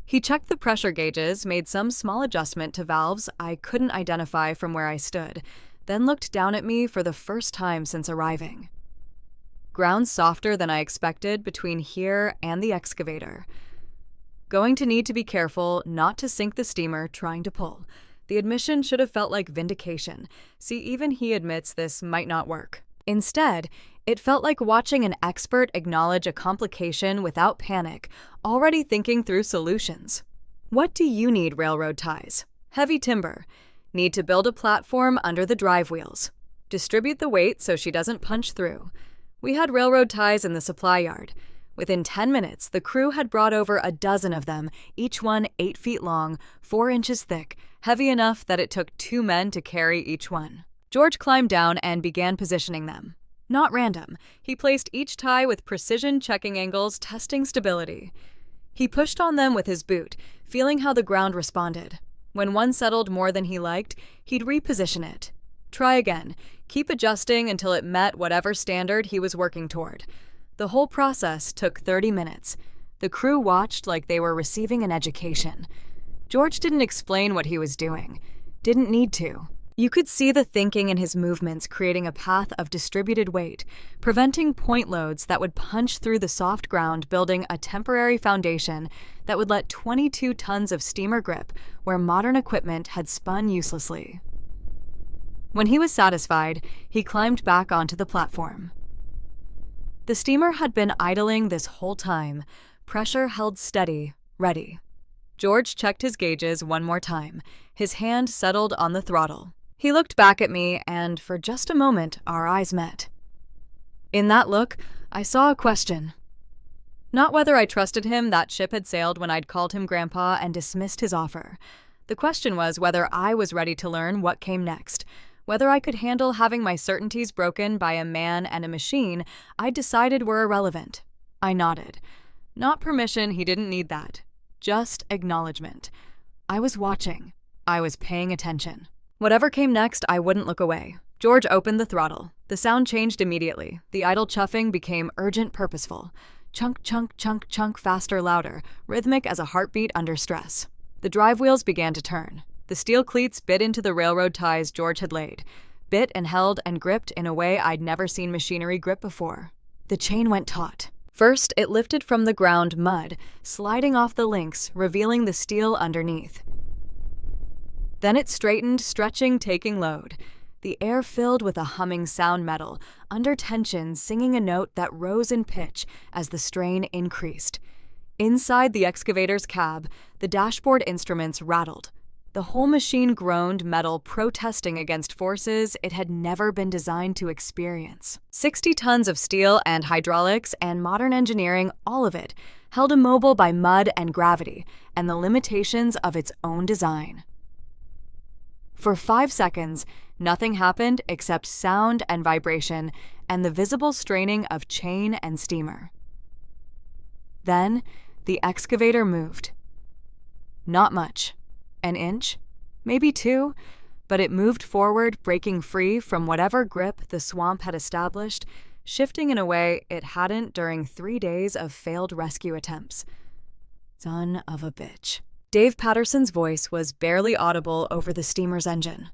He checked the pressure gauges, made some small adjustment to valves I couldn't identify from where I stood, then looked down at me for the first time since arriving. Ground softer than I expected between here and the excavator. Going to need to be careful not to sink the steamer trying to pull. The admission should have felt like vindication. See, even he admits this might not work. Instead, it felt like watching an expert acknowledge a complication without panic, already thinking through solutions. What do you need railroad ties? Heavy timber. Need to build a platform under the drive wheels. Distribute the weight so she doesn't punch through. We had railroad ties in the supply yard. Within 10 minutes, the crew had brought over a dozen of them, each one 8 feet long, 4 inches thick, heavy enough that it took 2 men to carry each one. George climbed down and began positioning them. Not random. He placed each tie with precision checking angles, testing stability. He pushed on them with his boot, feeling how the ground responded. When one settled more than he liked, he'd reposition it. Try again. Keep adjusting until it met whatever standard he was working toward. The whole process took 30 minutes. The crew watched like they were receiving an education. George didn't explain what he was doing. Didn't need to. You could see the thinking in his movements, creating a path of distributed weight, preventing point loads that would punch through the soft ground, building a temporary foundation that would let 22 tons of steamer grip where modern equipment had spun uselessly. When he was satisfied, he climbed back onto the platform. The steamer had been idling this whole time, pressure held steady, ready. George checked his gauges one more time. His hand settled on the throttle. He looked back at me, and for just a moment, our eyes met. In that look, I saw a question. Not whether I trusted him that ship had sailed when I'd called him Grandpa and dismissed his offer. The question was whether I was ready to learn what came next, whether I could handle having my certainties broken by a man and a machine I decided were irrelevant. I nodded. Not permission, he didn't need that. Just acknowledgement. I was watching. I was paying attention. Whatever came next, I wouldn't look away. George opened the throttle. The sound changed immediately. The idle chuffing became urgent, purposeful. Chunk, chunk, chunk, chunk, faster, louder, rhythmic as a heartbeat under stress. The drive wheels began to turn. The steel cleats bit into the railroad ties George had laid. Bit and held and gripped in a way I'd never seen machinery grip before. The chain went taut. First, it lifted from the ground mud, sliding off the links, revealing the steel underneath. Then it straightened, stretching, taking load. The air filled with a humming sound metal, under tension, singing a note that rose in pitch as the strain increased. Inside the excavator's cab, the dashboard instruments rattled. The whole machine groaned metal, protesting against forces it had never been designed to experience. 60 tons of steel and hydraulics and modern engineering, all of it, held immobile by mud and gravity and the limitations of its own design. For 5 seconds, nothing happened except sound and vibration and the visible straining of chain and steamer. Then, the excavator moved. Not much. An inch? Maybe 2? But it moved forward, breaking free from whatever grip the swamp had established, shifting in a way it hadn't during 3 days of failed rescue attempts. Son of a bitch. Dave Patterson's voice was barely audible over the steamer's engine.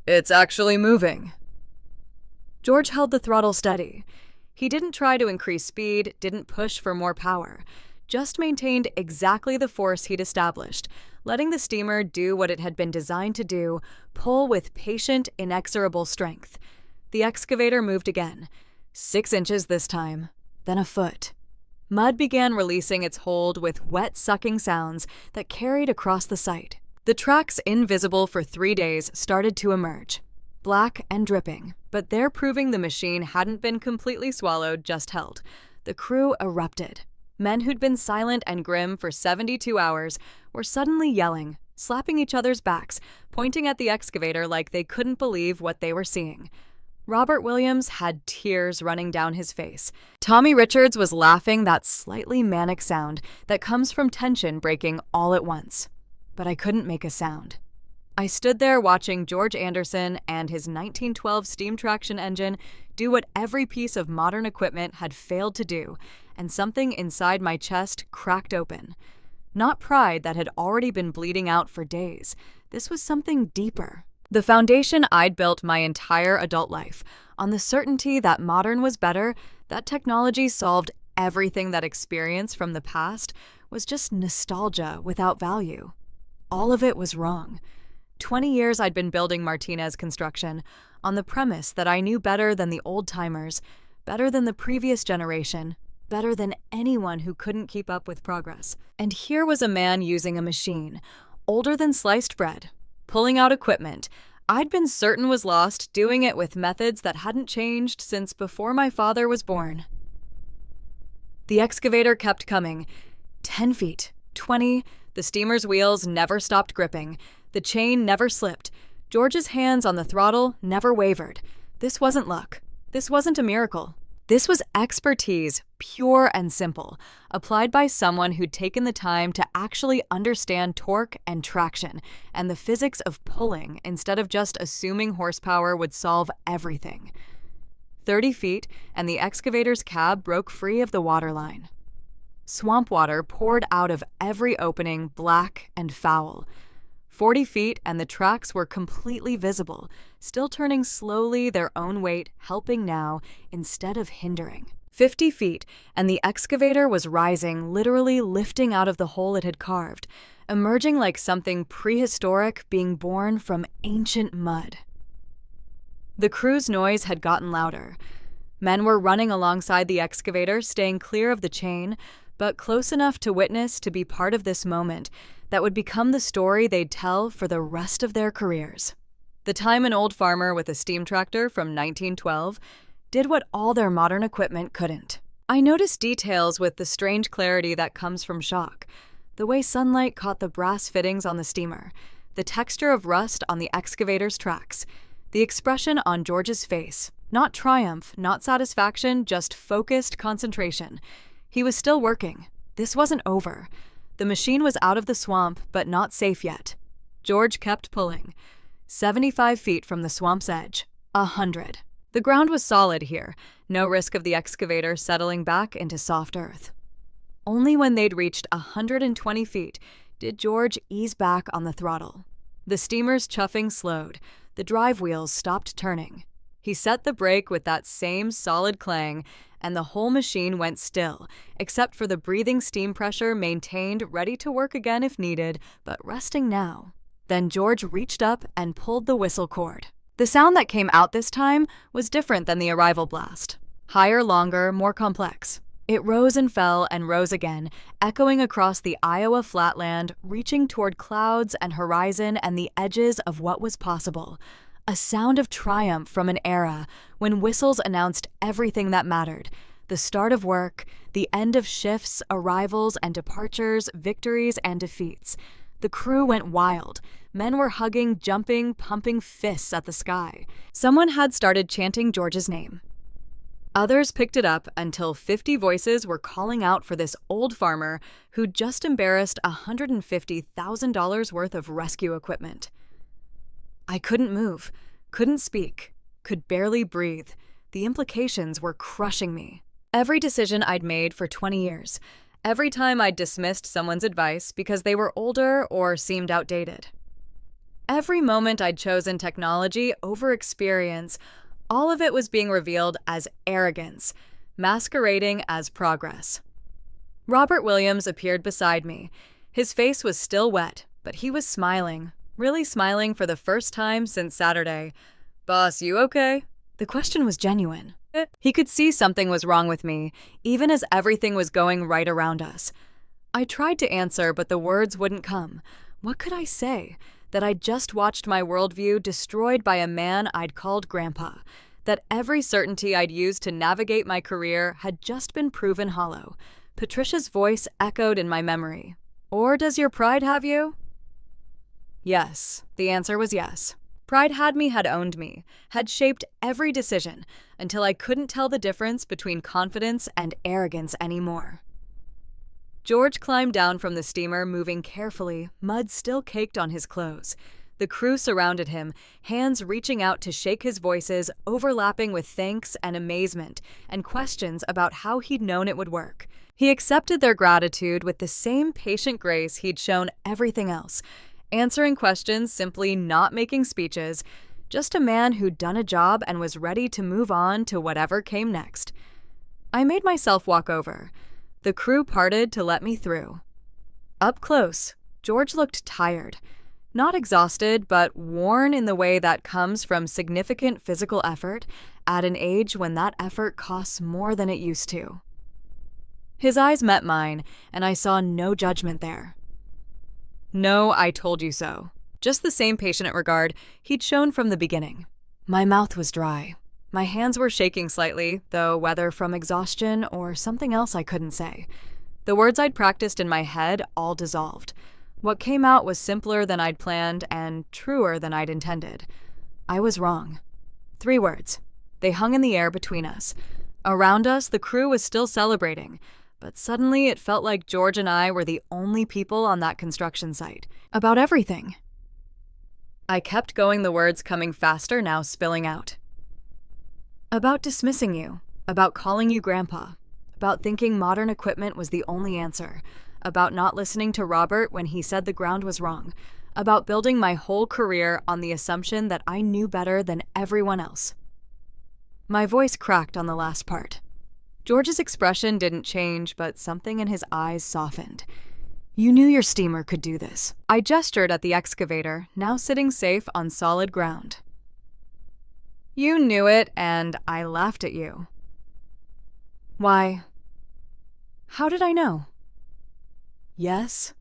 It's actually moving. George held the throttle steady. He didn't try to increase speed, didn't push for more power, just maintained exactly the force he'd established, letting the steamer do what it had been designed to do, pull with patient, inexorable strength. The excavator moved again, 6 inches this time, then a foot. Mud began releasing its hold with wet, sucking sounds that carried across the site. The tracks invisible for 3 days started to emerge. black and dripping, but there proving the machine hadn't been completely swallowed, just held. The crew erupted. Men who'd been silent and grim for 72 hours were suddenly yelling, slapping each other's backs, pointing at the excavator like they couldn't believe what they were seeing. Robert Williams had tears running down his face. Tommy Richards was laughing, that slightly manic sound that comes from tension breaking all at once. But I couldn't make a sound. I stood there watching George Anderson and his 1912 steam traction engine do what every piece of modern equipment had failed to do, and something inside my chest cracked open. Not pride that had already been bleeding out for days. This was something deeper. The foundation I'd built my entire adult life, on the certainty that modern was better, that technology solved everything, that experience from the past was just nostalgia without value. All of it was wrong. 20 years I'd been building Martinez Construction on the premise that I knew better than the old-timers, better than the previous generation, better than anyone who couldn't keep up with progress. And here was a man using a machine, older than sliced bread, pulling out equipment I'd been certain was lost, doing it with methods that hadn't changed since before my father was born. The excavator kept coming. 10 feet, 20, the steamer's wheels never stopped gripping. The chain never slipped. George's hands on the throttle never wavered. This wasn't luck. This wasn't a miracle. This was expertise, pure and simple, applied by someone who'd taken the time to actually understand torque and traction and the physics of pulling instead of just assuming horsepower would solve everything. 30 feet, and the excavator's cab broke free of the waterline. Swamp water poured out of every opening, black and foul. 40 feet, and the tracks were completely visible, still turning slowly, their own weight helping now instead of hindering. 50 feet, and the excavator was rising, literally lifting out of the hole it had carved, emerging like something prehistoric being born from ancient mud. The crew's noise had gotten louder. Men were running alongside the excavator, staying clear of the chain, but close enough to witness, to be part of this moment that would become the story they'd tell for the rest of their careers. The time an old farmer with a steam tractor from 1912 did what all their modern equipment couldn't. I noticed details with the strange clarity that comes from shock. The way sunlight caught the brass fittings on the steamer, the texture of rust on the excavator's tracks, the expression on George's face, not triumph, not satisfaction, just focused concentration. He was still working. This wasn't over. The machine was out of the swamp, but not safe yet. George kept pulling. 75 feet from the swamp's edge. 100. The ground was solid here, no risk of the excavator settling back into soft earth. Only when they'd reached 120 feet did George ease back on the throttle. The steamer's chuffing slowed. The drive wheels stopped turning. He set the brake with that same solid clang, and the whole machine went still, except for the breathing steam pressure maintained, ready to work again if needed, but resting now. Then George reached up and pulled the whistle cord. The sound that came out this time was different than the arrival blast. Higher, longer, more complex. It rose and fell and rose again, echoing across the Iowa flatland, reaching toward clouds and horizon and the edges of what was possible. A sound of triumph from an era when whistles announced everything that mattered. The start of work, the end of shifts, arrivals and departures, victories and defeats. The crew went wild. Men were hugging, jumping, pumping fists at the sky. Someone had started chanting George's name. Others picked it up until 50 voices were calling out for this old farmer who'd just embarrassed $150,000 worth of rescue equipment. I couldn't move, couldn't speak, could barely breathe. The implications were crushing me. Every decision I'd made for 20 years, every time I'd dismissed someone's advice because they were older or seemed outdated. Every moment I'd chosen technology over experience, all of it was being revealed as arrogance, masquerading as progress. Robert Williams appeared beside me. His face was still wet, but he was smiling. Really smiling for the first time since Saturday. "Boss, you okay?" The question was genuine. He could see something was wrong with me, even as everything was going right around us. I tried to answer, but the words wouldn't come. What could I say? that I'd just watched my worldview destroyed by a man I'd called Grandpa, that every certainty I'd used to navigate my career had just been proven hollow. Patricia's voice echoed in my memory. "Or does your pride have you?" Yes, the answer was yes. Pride had owned me, had shaped every decision, until I couldn't tell the difference between confidence and arrogance anymore. George climbed down from the steamer, moving carefully, mud still caked on his clothes. The crew surrounded him, hands reaching out to shake his voices, overlapping with thanks and amazement, and questions about how he'd known it would work. He accepted their gratitude with the same patient grace he'd shown everything else, answering questions, simply not making speeches, just a man who'd done a job and was ready to move on to whatever came next. I made myself walk over. The crew parted to let me through. Up close, George looked tired. Not exhausted, but worn in the way that comes from significant physical effort at an age when that effort costs more than it used to. His eyes met mine, and I saw no judgment there. No, I told you so. Just the same patient regard he'd shown from the beginning. My mouth was dry. My hands were shaking slightly, though whether from exhaustion or something else I couldn't say. The words I'd practiced in my head all dissolved. What came out was simpler than I'd planned and truer than I'd intended. I was wrong. 3 words. They hung in the air between us. Around us, the crew was still celebrating, but suddenly it felt like George and I were the only people on that construction site. About everything. I kept going, the words coming faster, now spilling out. About dismissing you. About calling you Grandpa. About thinking modern equipment was the only answer. About not listening to Robert when he said the ground was wrong. About building my whole career on the assumption that I knew better than everyone else. My voice cracked on the last part. George's expression didn't change, but something in his eyes softened. You knew your steamer could do this. I gestured at the excavator, now sitting safe on solid ground. You knew it, and I laughed at you. Why? How did I know? Yes?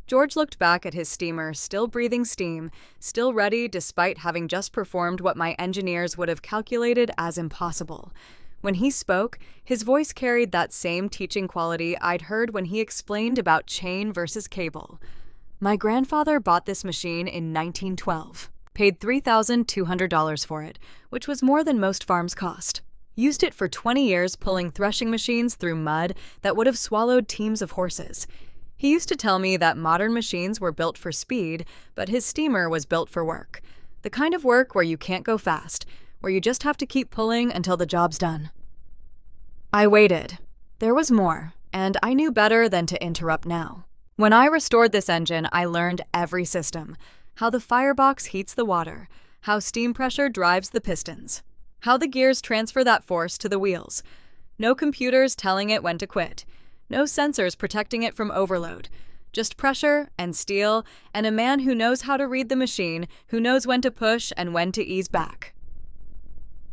George looked back at his steamer, still breathing steam, still ready despite having just performed what my engineers would have calculated as impossible. When he spoke, his voice carried that same teaching quality I'd heard when he explained about chain versus cable. My grandfather bought this machine in 1912, paid $3,200 for it, which was more than most farms cost. Used it for 20 years pulling threshing machines through mud that would have swallowed teams of horses. He used to tell me that modern machines were built for speed, but his steamer was built for work. The kind of work where you can't go fast, where you just have to keep pulling until the job's done. I waited. There was more, and I knew better than to interrupt now. When I restored this engine, I learned every system. How the firebox heats the water, how steam pressure drives the pistons, how the gears transfer that force to the wheels. No computers telling it when to quit. No sensors protecting it from overload. Just pressure and steel and a man who knows how to read the machine, who knows when to push and when to ease back.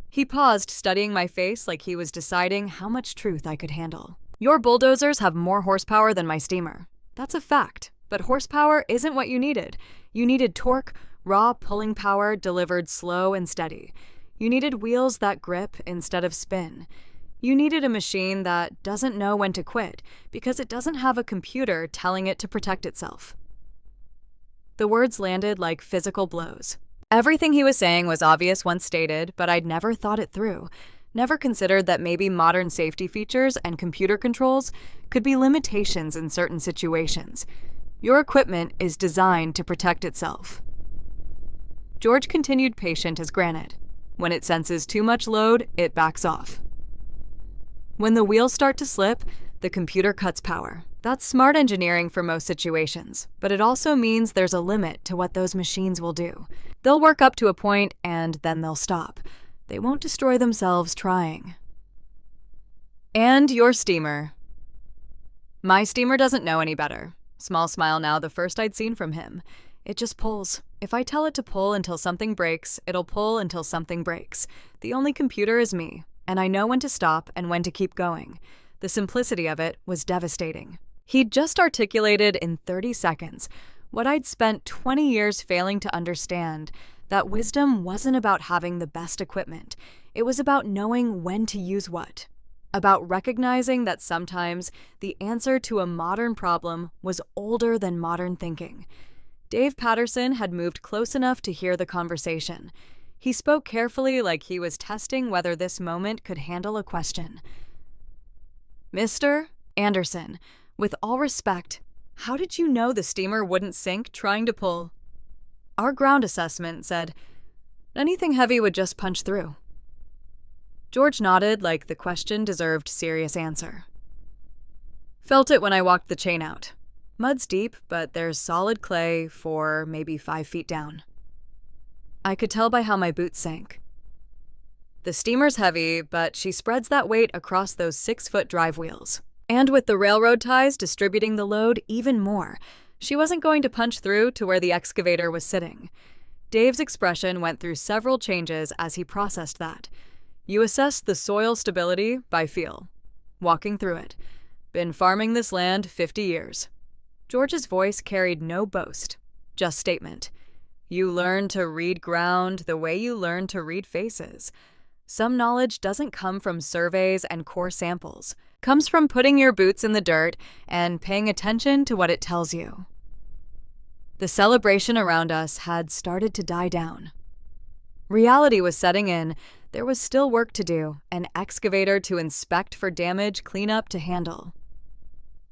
He paused, studying my face like he was deciding how much truth I could handle. Your bulldozers have more horsepower than my steamer. That's a fact, but horsepower isn't what you needed. You needed torque, raw pulling power delivered slow and steady. You needed wheels that grip instead of spin. You needed a machine that doesn't know when to quit because it doesn't have a computer telling it to protect itself. The words landed like physical blows. Everything he was saying was obvious once stated, but I'd never thought it through. Never considered that maybe modern safety features and computer controls could be limitations in certain situations. Your equipment is designed to protect itself. George continued, patient as granite. When it senses too much load, it backs off. When the wheels start to slip, the computer cuts power. That's smart engineering for most situations, but it also means there's a limit to what those machines will do. They'll work up to a point, and then they'll stop. They won't destroy themselves trying. And your steamer. My steamer doesn't know any better. Small smile now, the first I'd seen from him. It just pulls. If I tell it to pull until something breaks, it'll pull until something breaks. The only computer is me, and I know when to stop and when to keep going. The simplicity of it was devastating. He'd just articulated in 30 seconds What I'd spent 20 years failing to understand, that wisdom wasn't about having the best equipment. It was about knowing when to use what. About recognizing that sometimes the answer to a modern problem was older than modern thinking. Dave Patterson had moved close enough to hear the conversation. He spoke carefully, like he was testing whether this moment could handle a question. "Mr. Anderson, with all respect, how did you know the steamer wouldn't sink trying to pull?" "Our ground assessment said anything heavy would just punch through." George nodded like the question deserved serious answer. "Felt it when I walked the chain out. Mud's deep, but there's solid clay 4, maybe 5 feet down. I could tell by how my boots sank. The steamer's heavy, but she spreads that weight across those 6-foot drive wheels. And with the railroad ties distributing the load even more, she wasn't going to punch through to where the excavator was sitting." Dave's expression went through several changes as he processed that. "You assessed the soil stability by feel. Walking through it. Been farming this land 50 years. George's voice carried no boast, just statement. "You learn to read ground the way you learn to read faces. Some knowledge doesn't come from surveys and core samples. Comes from putting your boots in the dirt and paying attention to what it tells you." The celebration around us had started to die down. Reality was setting in. There was still work to do, an excavator to inspect for damage, cleanup to handle.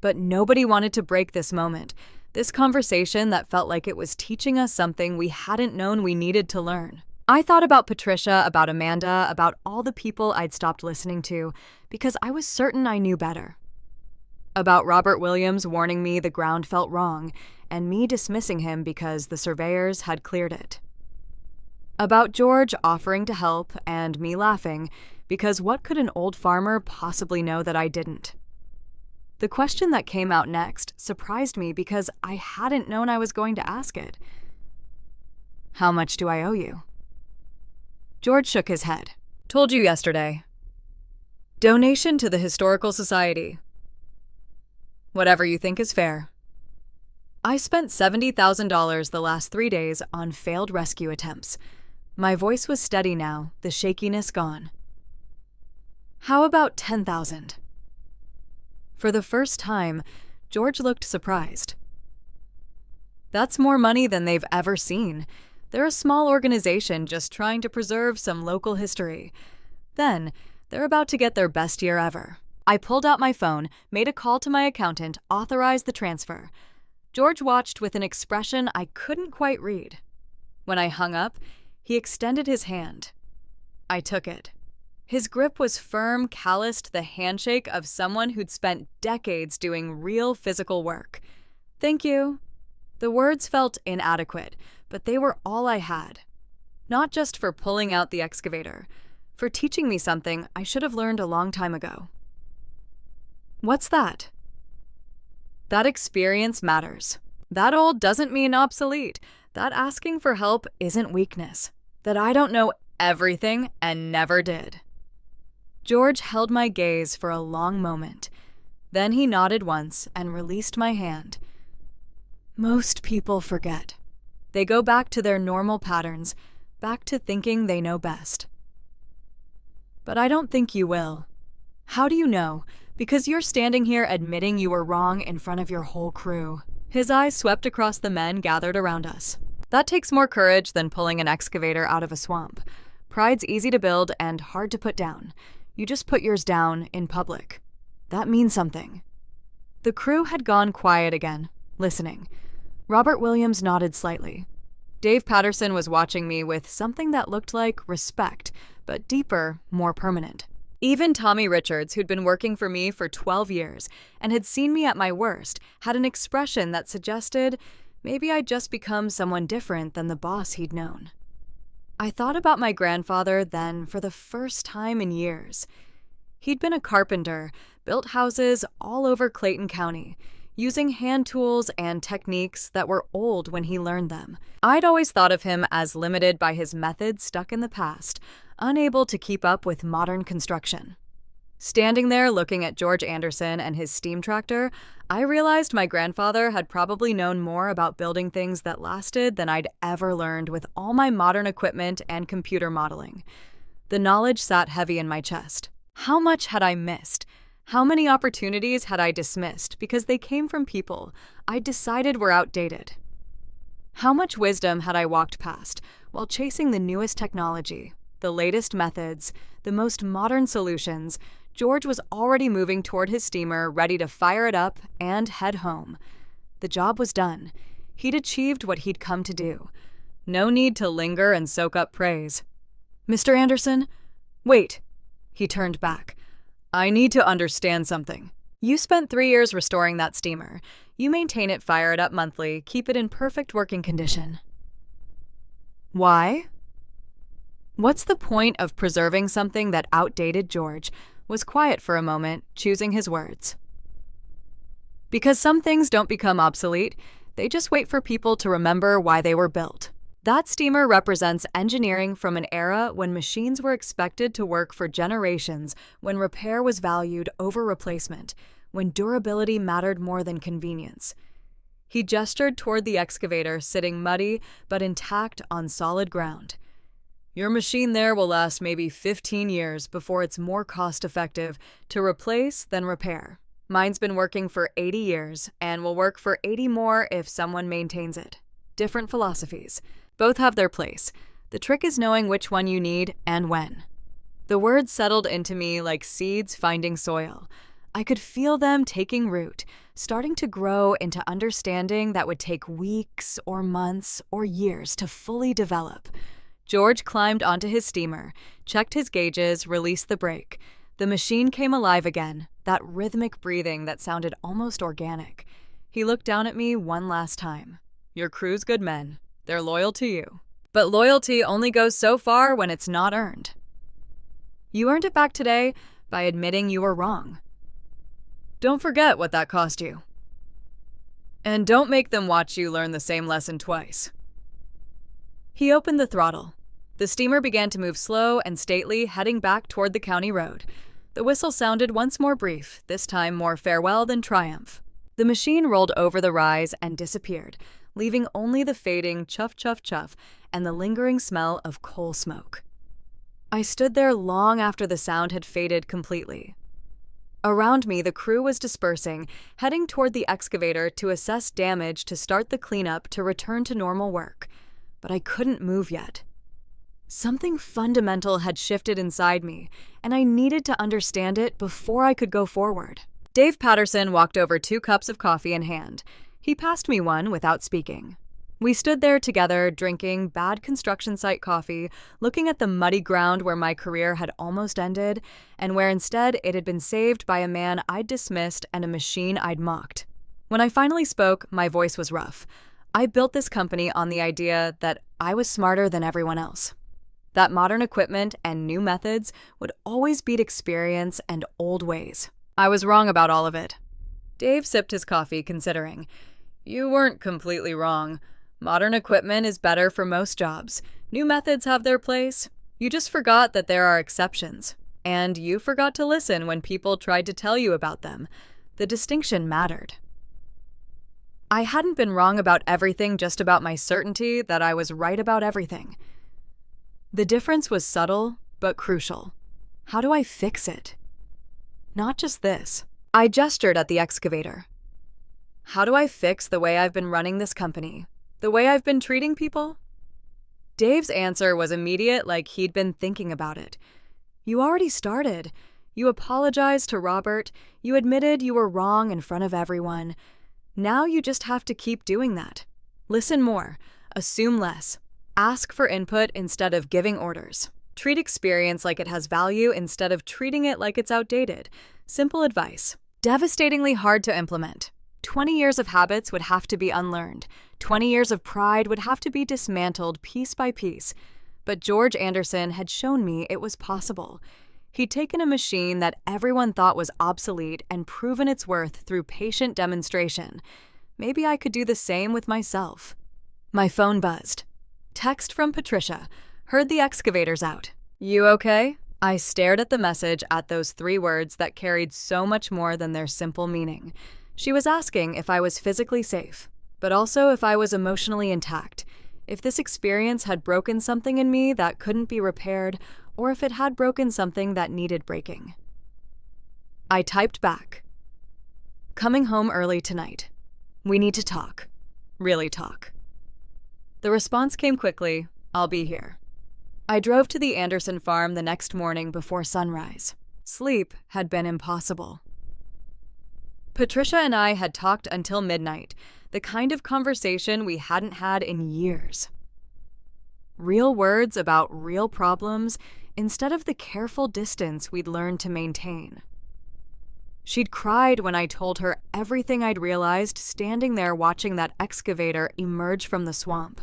But nobody wanted to break this moment, this conversation that felt like it was teaching us something we hadn't known we needed to learn. I thought about Patricia, about Amanda, about all the people I'd stopped listening to because I was certain I knew better. About Robert Williams warning me the ground felt wrong and me dismissing him because the surveyors had cleared it. About George offering to help and me laughing because what could an old farmer possibly know that I didn't? The question that came out next surprised me because I hadn't known I was going to ask it. "How much do I owe you?" George shook his head. "Told you yesterday. Donation to the Historical Society. Whatever you think is fair." I spent $70,000 the last 3 days on failed rescue attempts. My voice was steady now, the shakiness gone. "How about 10,000? For the first time, George looked surprised. "That's more money than they've ever seen. They're a small organization just trying to preserve some local history. Then, they're about to get their best year ever." I pulled out my phone, made a call to my accountant, authorized the transfer. George watched with an expression I couldn't quite read. When I hung up, he extended his hand. I took it. His grip was firm, calloused, the handshake of someone who'd spent decades doing real physical work. "Thank you." The words felt inadequate, but they were all I had. Not just for pulling out the excavator, for teaching me something I should have learned a long time ago. "What's that?" That experience matters. That old doesn't mean obsolete. That asking for help isn't weakness. That I don't know everything and never did. George held my gaze for a long moment. Then he nodded once and released my hand. "Most people forget. They go back to their normal patterns, back to thinking they know best. But I don't think you will. How do you know? Because you're standing here admitting you were wrong in front of your whole crew." His eyes swept across the men gathered around us. "That takes more courage than pulling an excavator out of a swamp. Pride's easy to build and hard to put down. You just put yours down in public. That means something." The crew had gone quiet again, listening. Robert Williams nodded slightly. Dave Patterson was watching me with something that looked like respect, but deeper, more permanent. Even Tommy Richards, who'd been working for me for 12 years and had seen me at my worst, had an expression that suggested maybe I'd just become someone different than the boss he'd known. I thought about my grandfather then for the first time in years. He'd been a carpenter, built houses all over Clayton County, using hand tools and techniques that were old when he learned them. I'd always thought of him as limited by his methods stuck in the past, unable to keep up with modern construction. Standing there looking at George Anderson and his steam tractor, I realized my grandfather had probably known more about building things that lasted than I'd ever learned with all my modern equipment and computer modeling. The knowledge sat heavy in my chest. How much had I missed? How many opportunities had I dismissed because they came from people I decided were outdated? How much wisdom had I walked past while chasing the newest technology, the latest methods, the most modern solutions? George was already moving toward his steamer, ready to fire it up and head home. The job was done. He'd achieved what he'd come to do. No need to linger and soak up praise. "Mr. Anderson? Wait." He turned back. "I need to understand something. You spent 3 years restoring that steamer. You maintain it, fire it up monthly, keep it in perfect working condition. Why? What's the point of preserving something that outdated?" George was quiet for a moment, choosing his words. "Because some things don't become obsolete, they just wait for people to remember why they were built." That steamer represents engineering from an era when machines were expected to work for generations, when repair was valued over replacement, when durability mattered more than convenience. He gestured toward the excavator sitting muddy but intact on solid ground. "Your machine there will last maybe 15 years before it's more cost-effective to replace than repair. Mine's been working for 80 years and will work for 80 more if someone maintains it. Different philosophies. Both have their place. The trick is knowing which one you need and when." The words settled into me like seeds finding soil. I could feel them taking root, starting to grow into understanding that would take weeks or months or years to fully develop. George climbed onto his steamer, checked his gauges, released the brake. The machine came alive again, that rhythmic breathing that sounded almost organic. He looked down at me one last time. "Your crew's good men. They're loyal to you. But loyalty only goes so far when it's not earned. You earned it back today by admitting you were wrong. Don't forget what that cost you. And don't make them watch you learn the same lesson twice." He opened the throttle. The steamer began to move slow and stately, heading back toward the county road. The whistle sounded once more brief, this time more farewell than triumph. The machine rolled over the rise and disappeared, leaving only the fading chuff, chuff, chuff and the lingering smell of coal smoke. I stood there long after the sound had faded completely. Around me, the crew was dispersing, heading toward the excavator to assess damage, to start the cleanup, to return to normal work. But I couldn't move yet. Something fundamental had shifted inside me, and I needed to understand it before I could go forward. Dave Patterson walked over 2 cups of coffee in hand. He passed me one without speaking. We stood there together, drinking bad construction site coffee, looking at the muddy ground where my career had almost ended, and where instead it had been saved by a man I'd dismissed and a machine I'd mocked. When I finally spoke, my voice was rough. I built this company on the idea that I was smarter than everyone else. That modern equipment and new methods would always beat experience and old ways. I was wrong about all of it. Dave sipped his coffee, considering. "You weren't completely wrong. Modern equipment is better for most jobs. New methods have their place. You just forgot that there are exceptions. And you forgot to listen when people tried to tell you about them. The distinction mattered." I hadn't been wrong about everything, just about my certainty that I was right about everything. The difference was subtle, but crucial. How do I fix it? Not just this. I gestured at the excavator. How do I fix the way I've been running this company? The way I've been treating people? Dave's answer was immediate, like he'd been thinking about it. "You already started. You apologized to Robert. You admitted you were wrong in front of everyone. Now you just have to keep doing that. Listen more. Assume less. Ask for input instead of giving orders. Treat experience like it has value instead of treating it like it's outdated. Simple advice. Devastatingly hard to implement. 20 years of habits would have to be unlearned. 20 years of pride would have to be dismantled piece by piece. But George Anderson had shown me it was possible. He'd taken a machine that everyone thought was obsolete and proven its worth through patient demonstration. Maybe I could do the same with myself. My phone buzzed. Text from Patricia. "Heard the excavator's out. You okay? I stared at the message at those 3 words that carried so much more than their simple meaning. She was asking if I was physically safe, but also if I was emotionally intact, if this experience had broken something in me that couldn't be repaired, or if it had broken something that needed breaking. I typed back, "Coming home early tonight. We need to talk. Really talk." The response came quickly, "I'll be here." I drove to the Anderson farm the next morning before sunrise. Sleep had been impossible. Patricia and I had talked until midnight, the kind of conversation we hadn't had in years. Real words about real problems instead of the careful distance we'd learned to maintain. She'd cried when I told her everything I'd realized standing there watching that excavator emerge from the swamp.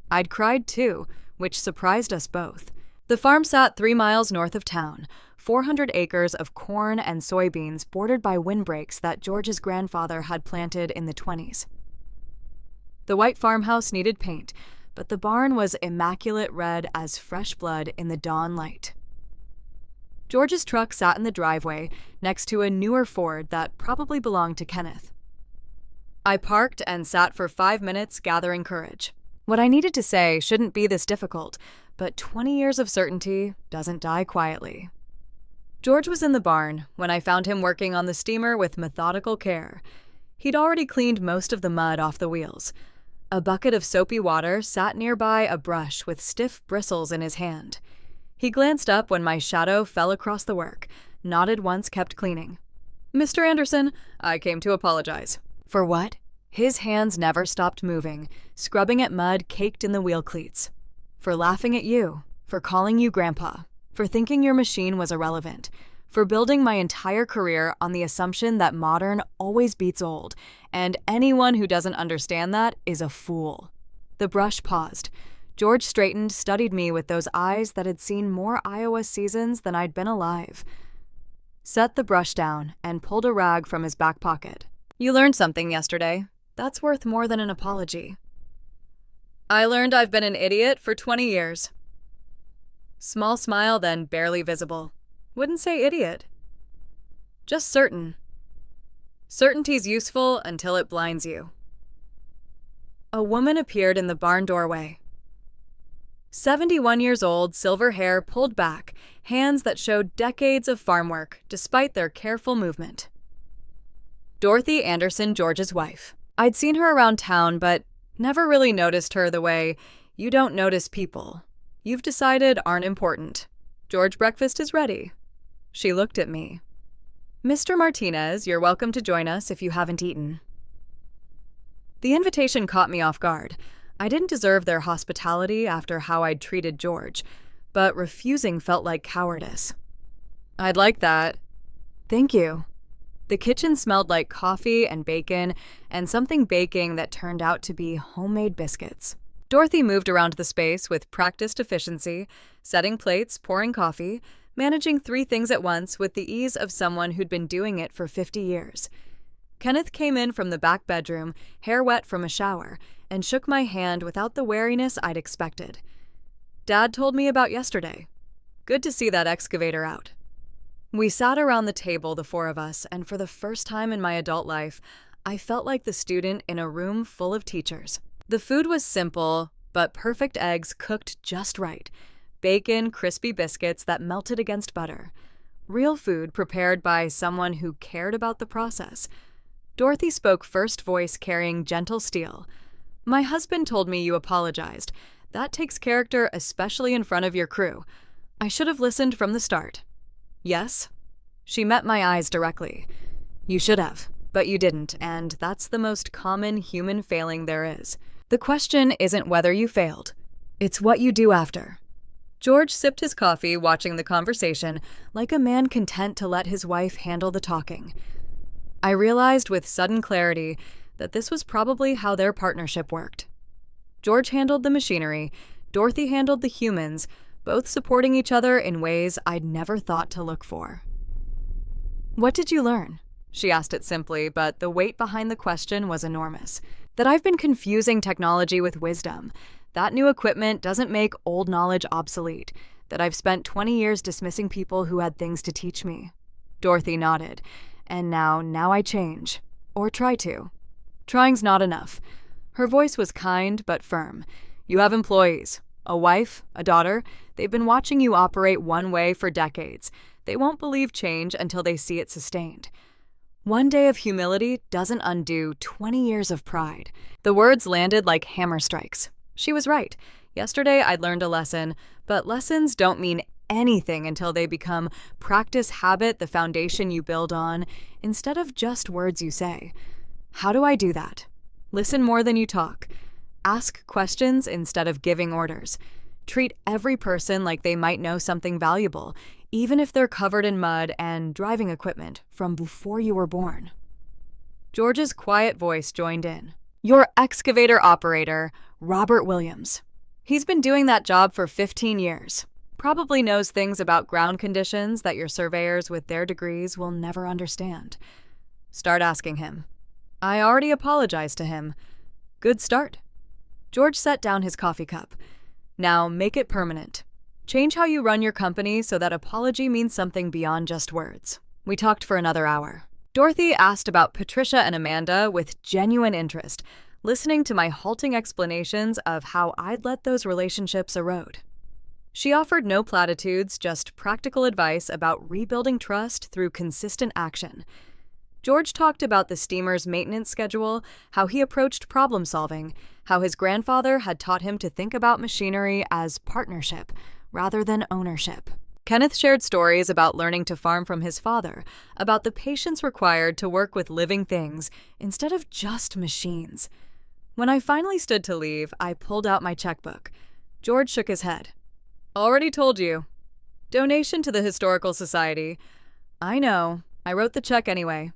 I'd cried too, which surprised us both. The farm sat 3 miles north of town, 400 acres of corn and soybeans bordered by windbreaks that George's grandfather had planted in the 20s. The white farmhouse needed paint, but the barn was immaculate red as fresh blood in the dawn light. George's truck sat in the driveway next to a newer Ford that probably belonged to Kenneth. I parked and sat for 5 minutes gathering courage. What I needed to say shouldn't be this difficult, but 20 years of certainty doesn't die quietly. George was in the barn when I found him working on the steamer with methodical care. He'd already cleaned most of the mud off the wheels. A bucket of soapy water sat nearby a brush with stiff bristles in his hand. He glanced up when my shadow fell across the work, nodded once, kept cleaning. "Mr. Anderson, I came to apologize." For what? His hands never stopped moving, scrubbing at mud caked in the wheel cleats. For laughing at you, for calling you Grandpa, for thinking your machine was irrelevant, for building my entire career on the assumption that modern always beats old, and anyone who doesn't understand that is a fool. The brush paused. George straightened, studied me with those eyes that had seen more Iowa seasons than I'd been alive. Set the brush down and pulled a rag from his back pocket. "You learned something yesterday. That's worth more than an apology." "I learned I've been an idiot for 20 years. Small smile, then barely visible. Wouldn't say idiot. Just certain. Certainty's useful until it blinds you. A woman appeared in the barn doorway. 71 years old, silver hair pulled back, hands that showed decades of farm work despite their careful movement. Dorothy Anderson, George's wife. I'd seen her around town, but never really noticed her the way you don't notice people you've decided aren't important. "George, breakfast is ready." She looked at me. "Mr. Martinez, you're welcome to join us if you haven't eaten." The invitation caught me off guard. I didn't deserve their hospitality after how I'd treated George, but refusing felt like cowardice. "I'd like that." "Thank you." The kitchen smelled like coffee and bacon, and something baking that turned out to be homemade biscuits. Dorothy moved around the space with practiced efficiency, setting plates, pouring coffee, managing 3 things at once with the ease of someone who'd been doing it for 50 years. Kenneth came in from the back bedroom, hair wet from a shower, and shook my hand without the wariness I'd expected. "Dad told me about yesterday. Good to see that excavator out." We sat around the table, the 4 of us, and for the first time in my adult life, I felt like the student in a room full of teachers. The food was simple, but perfect eggs cooked just right. Bacon, crispy biscuits that melted against butter. Real food prepared by someone who cared about the process. Dorothy spoke first, voice carrying gentle steel. "My husband told me you apologized. That takes character, especially in front of your crew. I should have listened from the start." "Yes?" She met my eyes directly. "You should have, but you didn't, and that's the most common human failing there is. The question isn't whether you failed. It's what you do after." George sipped his coffee, watching the conversation, like a man content to let his wife handle the talking. I realized with sudden clarity that this was probably how their partnership worked. George handled the machinery, Dorothy handled the humans, both supporting each other in ways I'd never thought to look for. "What did you learn?" She asked it simply, but the weight behind the question was enormous. That I've been confusing technology with wisdom. That new equipment doesn't make old knowledge obsolete. That I've spent 20 years dismissing people who had things to teach me. Dorothy nodded. And now I change. Or try to. Trying's not enough. Her voice was kind but firm. You have employees. A wife, a daughter. They've been watching you operate one way for decades. They won't believe change until they see it sustained. One day of humility doesn't undo 20 years of pride. The words landed like hammer strikes. She was right. Yesterday I'd learned a lesson, but lessons don't mean anything until they become practice habit, the foundation you build on, instead of just words you say. How do I do that? Listen more than you talk. Ask questions instead of giving orders. Treat every person like they might know something valuable, even if they're covered in mud and driving equipment from before you were born. George's quiet voice joined in. Your excavator operator, Robert Williams. He's been doing that job for 15 years. Probably knows things about ground conditions that your surveyors with their degrees will never understand. Start asking him. I already apologized to him. Good start. George set down his coffee cup. Now make it permanent. Change how you run your company so that apology means something beyond just words. We talked for another hour. Dorothy asked about Patricia and Amanda with genuine interest, listening to my halting explanations of how I'd let those relationships erode. She offered no platitudes, just practical advice about rebuilding trust through consistent action. George talked about the steamer's maintenance schedule, how he approached problem solving, how his grandfather had taught him to think about machinery as partnership rather than ownership. Kenneth shared stories about learning to farm from his father, about the patience required to work with living things instead of just machines. When I finally stood to leave, I pulled out my checkbook. George shook his head. Already told you. Donation to the Historical Society. I know. I wrote the check anyway.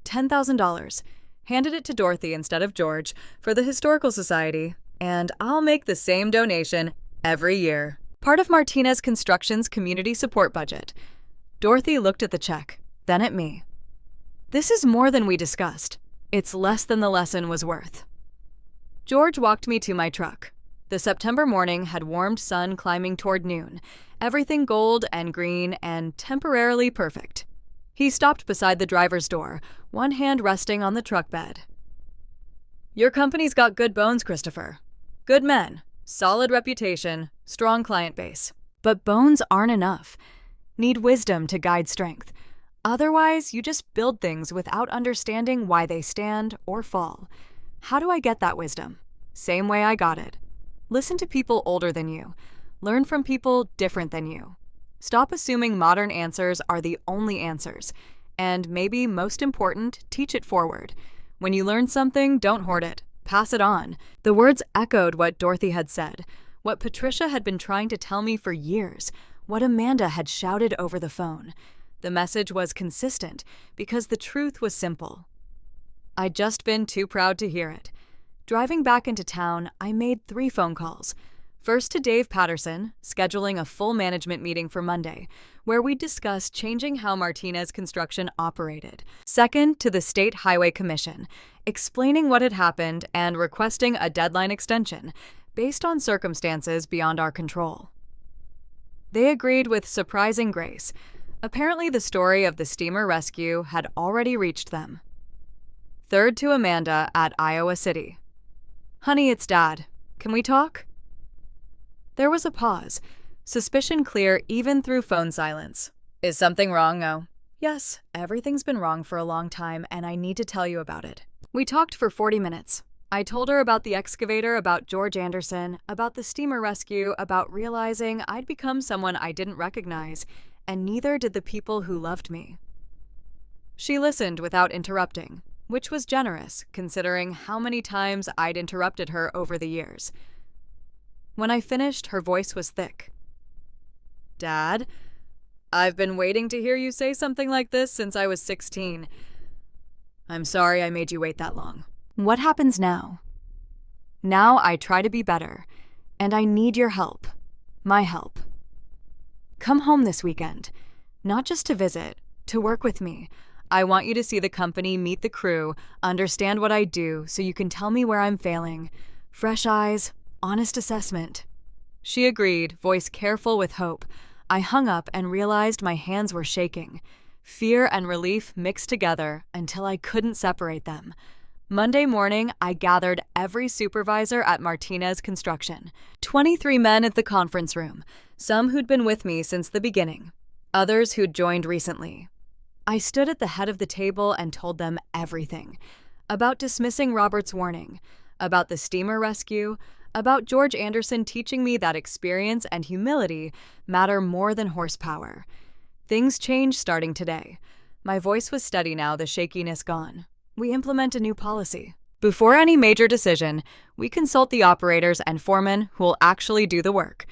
$10,000. Handed it to Dorothy instead of George for the Historical Society, and I'll make the same donation every year. Part of Martinez Construction's community support budget. Dorothy looked at the check, then at me. This is more than we discussed. It's less than the lesson was worth. George walked me to my truck. The September morning had warmed sun climbing toward noon, everything gold and green and temporarily perfect. He stopped beside the driver's door, one hand resting on the truck bed. Your company's got good bones, Christopher. Good men, solid reputation, strong client base. But bones aren't enough. Need wisdom to guide strength. Otherwise, you just build things without understanding why they stand or fall. How do I get that wisdom? Same way I got it. Listen to people older than you. Learn from people different than you. Stop assuming modern answers are the only answers. And maybe most important, teach it forward. When you learn something, don't hoard it. Pass it on. The words echoed what Dorothy had said, what Patricia had been trying to tell me for years, what Amanda had shouted over the phone. The message was consistent because the truth was simple. I'd just been too proud to hear it. Driving back into town, I made 3 phone calls. First to Dave Patterson, scheduling a full management meeting for Monday, where we discussed changing how Martinez Construction operated. Second to the State Highway Commission, explaining what had happened and requesting a deadline extension based on circumstances beyond our control. They agreed with surprising grace. Apparently the story of the steamer rescue had already reached them. Third to Amanda at Iowa City. Honey, it's Dad. Can we talk? There was a pause, suspicion clear even through phone silence. Is something wrong, O? Yes, everything's been wrong for a long time, and I need to tell you about it. We talked for 40 minutes. I told her about the excavator, about George Anderson, about the steamer rescue, about realizing I'd become someone I didn't recognize, and neither did the people who loved me. She listened without interrupting, which was generous, considering how many times I'd interrupted her over the years. When I finished, her voice was thick. Dad, I've been waiting to hear you say something like this since I was 16. I'm sorry I made you wait that long. What happens now? Now I try to be better, and I need your help. My help. Come home this weekend, not just to visit, to work with me. I want you to see the company, meet the crew, understand what I do so you can tell me where I'm failing. Fresh eyes, honest assessment. She agreed, voice careful with hope. I hung up and realized my hands were shaking. Fear and relief mixed together until I couldn't separate them. Monday morning, I gathered every supervisor at Martinez Construction. 23 men at the conference room, some who'd been with me since the beginning, others who'd joined recently. I stood at the head of the table and told them everything. About dismissing Robert's warning, about the steamer rescue, about George Anderson teaching me that experience and humility matter more than horsepower. Things change starting today. My voice was steady now, the shakiness gone. We implement a new policy. Before any major decision, we consult the operators and foremen who will actually do the work.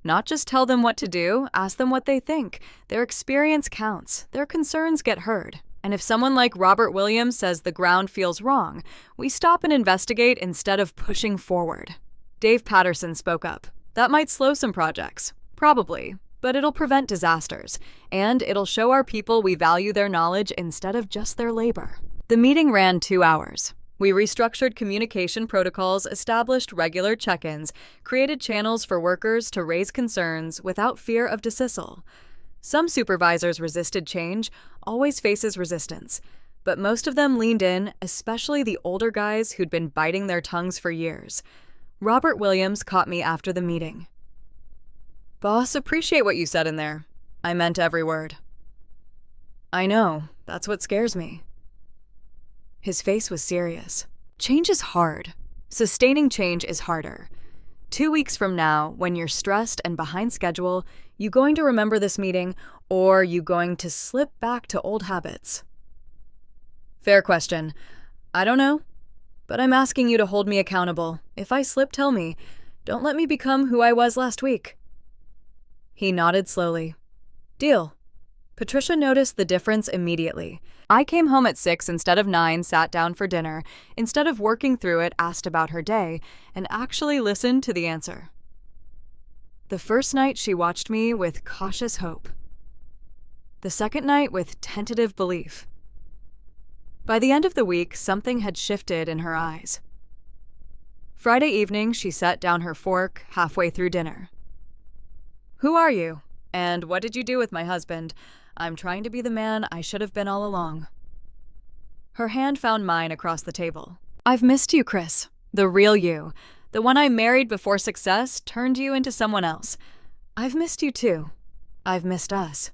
Not just tell them what to do, ask them what they think. Their experience counts. Their concerns get heard. And if someone like Robert Williams says the ground feels wrong, we stop and investigate instead of pushing forward. Dave Patterson spoke up. That might slow some projects. Probably. But it'll prevent disasters. And it'll show our people we value their knowledge instead of just their labor. The meeting ran 2 hours. We restructured communication protocols, established regular check-ins, created channels for workers to raise concerns without fear of dismissal. Some supervisors resisted change, always faces resistance, but most of them leaned in, especially the older guys who'd been biting their tongues for years. Robert Williams caught me after the meeting. "Boss, appreciate what you said in there. I meant every word." "I know, that's what scares me." His face was serious. Change is hard. Sustaining change is harder. 2 weeks from now, when you're stressed and behind schedule, you going to remember this meeting, or you going to slip back to old habits? Fair question. I don't know, but I'm asking you to hold me accountable. If I slip, tell me. Don't let me become who I was last week. He nodded slowly. Deal. Patricia noticed the difference immediately. I came home at 6 instead of 9, sat down for dinner, instead of working through it, asked about her day, and actually listened to the answer. The first night she watched me with cautious hope. The second night with tentative belief. By the end of the week, something had shifted in her eyes. Friday evening, she set down her fork halfway through dinner. Who are you? And what did you do with my husband? I'm trying to be the man I should have been all along. Her hand found mine across the table. I've missed you, Chris. The real you. The one I married before success turned you into someone else. I've missed you too. I've missed us.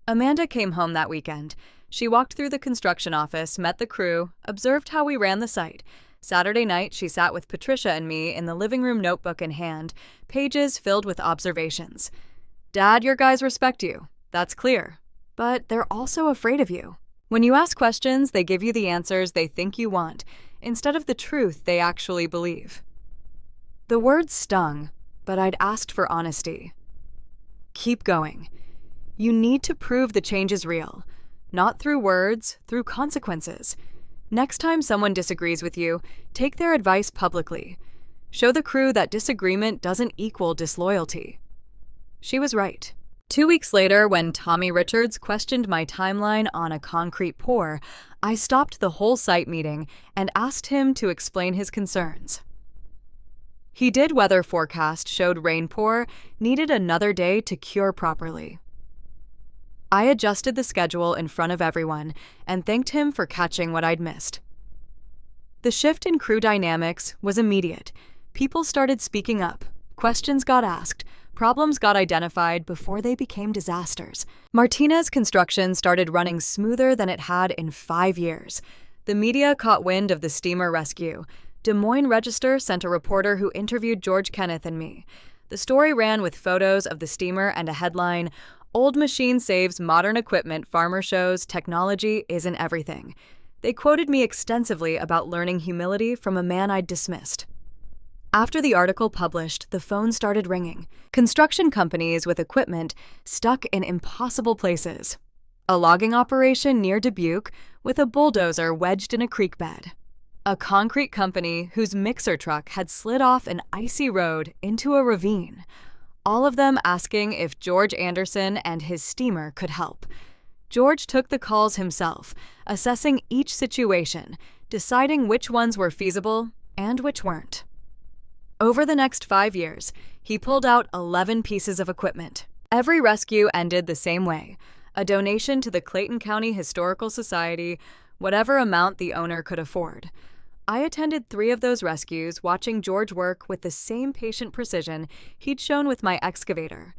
Amanda came home that weekend. She walked through the construction office, met the crew, observed how we ran the site. Saturday night, she sat with Patricia and me in the living room, notebook in hand, pages filled with observations. Dad, your guys respect you. That's clear. But they're also afraid of you. When you ask questions, they give you the answers they think you want, instead of the truth they actually believe. The words stung, but I'd asked for honesty. Keep going. You need to prove the change is real. Not through words, through consequences. Next time someone disagrees with you, take their advice publicly. Show the crew that disagreement doesn't equal disloyalty. She was right. 2 weeks later, when Tommy Richards questioned my timeline on a concrete pour, I stopped the whole site meeting and asked him to explain his concerns. He did. Weather forecast showed rain pour, needed another day to cure properly. I adjusted the schedule in front of everyone and thanked him for catching what I'd missed. The shift in crew dynamics was immediate. People started speaking up. Questions got asked. Problems got identified before they became disasters. Martinez Construction started running smoother than it had in 5 years. The media caught wind of the steamer rescue. Des Moines Register sent a reporter who interviewed George Kenneth and me. The story ran with photos of the steamer and a headline, "Old machine saves modern equipment, farmer shows technology isn't everything." They quoted me extensively about learning humility from a man I'd dismissed. After the article published, the phone started ringing. Construction companies with equipment stuck in impossible places. A logging operation near Dubuque with a bulldozer wedged in a creek bed. A concrete company whose mixer truck had slid off an icy road into a ravine. All of them asking if George Anderson and his steamer could help. George took the calls himself, assessing each situation, deciding which ones were feasible and which weren't. Over the next 5 years, he pulled out 11 pieces of equipment. Every rescue ended the same way: a donation to the Clayton County Historical Society, whatever amount the owner could afford. I attended 3 of those rescues, watching George work with the same patient precision he'd shown with my excavator.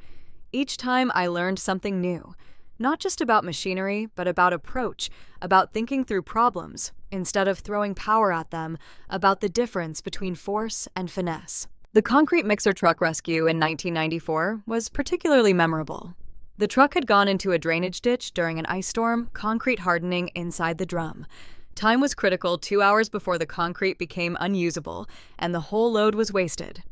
Each time I learned something new, not just about machinery, but about approach, about thinking through problems, instead of throwing power at them, about the difference between force and finesse. The concrete mixer truck rescue in 1994 was particularly memorable. The truck had gone into a drainage ditch during an ice storm, concrete hardening inside the drum. Time was critical 2 hours before the concrete became unusable, and the whole load was wasted.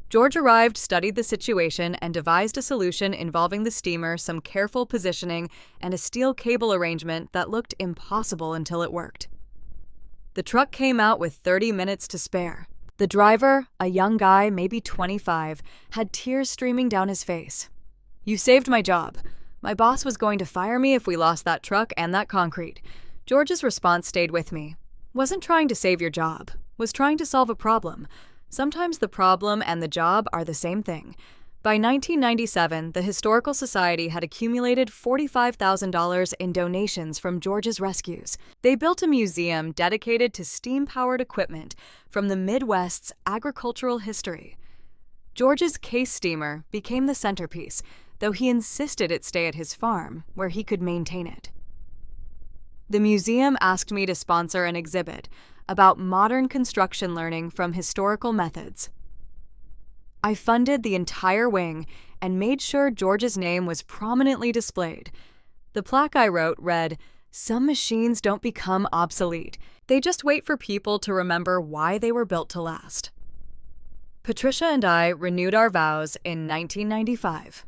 George arrived, studied the situation, and devised a solution involving the steamer, some careful positioning, and a steel cable arrangement that looked impossible until it worked. The truck came out with 30 minutes to spare. The driver, a young guy, maybe 25, had tears streaming down his face. "You saved my job. My boss was going to fire me if we lost that truck and that concrete." George's response stayed with me. "Wasn't trying to save your job. Was trying to solve a problem. Sometimes the problem and the job are the same thing." By 1997, the Historical Society had accumulated $45,000 in donations from George's rescues. They built a museum dedicated to steam-powered equipment from the Midwest's agricultural history. George's case steamer became the centerpiece, though he insisted it stay at his farm, where he could maintain it. The museum asked me to sponsor an exhibit about modern construction learning from historical methods. I funded the entire wing and made sure George's name was prominently displayed. The plaque I wrote read, "Some machines don't become obsolete. They just wait for people to remember why they were built to last." Patricia and I renewed our vows in 1995.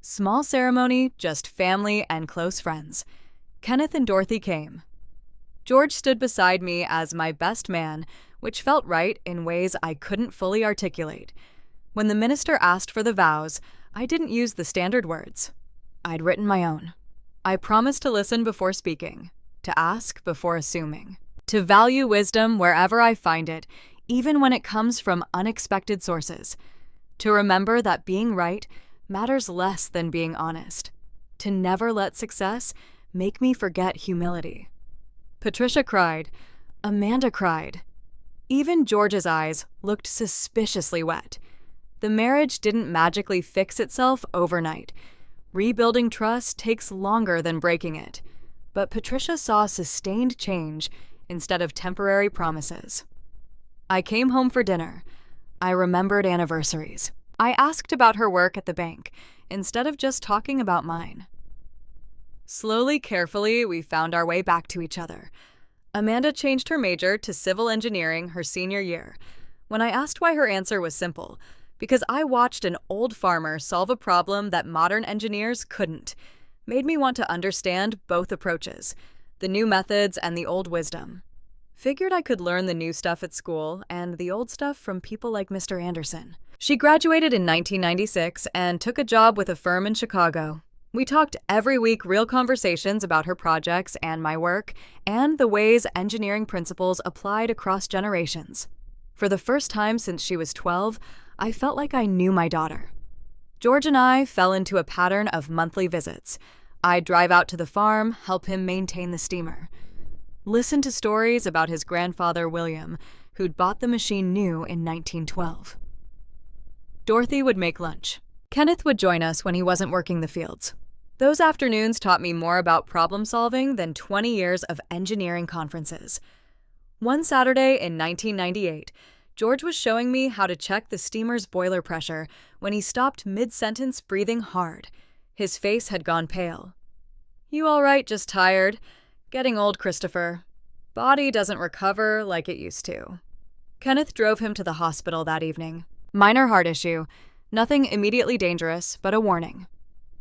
Small ceremony, just family and close friends. Kenneth and Dorothy came. George stood beside me as my best man, which felt right in ways I couldn't fully articulate. When the minister asked for the vows, I didn't use the standard words. I'd written my own. I promised to listen before speaking, to ask before assuming, to value wisdom wherever I find it, even when it comes from unexpected sources, to remember that being right matters less than being honest, to never let success make me forget humility. Patricia cried. Amanda cried. Even George's eyes looked suspiciously wet. The marriage didn't magically fix itself overnight. Rebuilding trust takes longer than breaking it. But Patricia saw sustained change instead of temporary promises. I came home for dinner. I remembered anniversaries. I asked about her work at the bank, instead of just talking about mine. Slowly, carefully, we found our way back to each other. Amanda changed her major to civil engineering her senior year. When I asked why, her answer was simple: because I watched an old farmer solve a problem that modern engineers couldn't. Made me want to understand both approaches, the new methods and the old wisdom. Figured I could learn the new stuff at school and the old stuff from people like Mr. Anderson. She graduated in 1996 and took a job with a firm in Chicago. We talked every week, real conversations about her projects and my work, and the ways engineering principles applied across generations. For the first time since she was 12, I felt like I knew my daughter. George and I fell into a pattern of monthly visits. I'd drive out to the farm, help him maintain the steamer. Listen to stories about his grandfather, William, who'd bought the machine new in 1912. Dorothy would make lunch. Kenneth would join us when he wasn't working the fields. Those afternoons taught me more about problem solving than 20 years of engineering conferences. One Saturday in 1998, George was showing me how to check the steamer's boiler pressure when he stopped mid-sentence, breathing hard. His face had gone pale. "You all right, just tired? Getting old, Christopher. Body doesn't recover like it used to." Kenneth drove him to the hospital that evening. Minor heart issue. Nothing immediately dangerous, but a warning.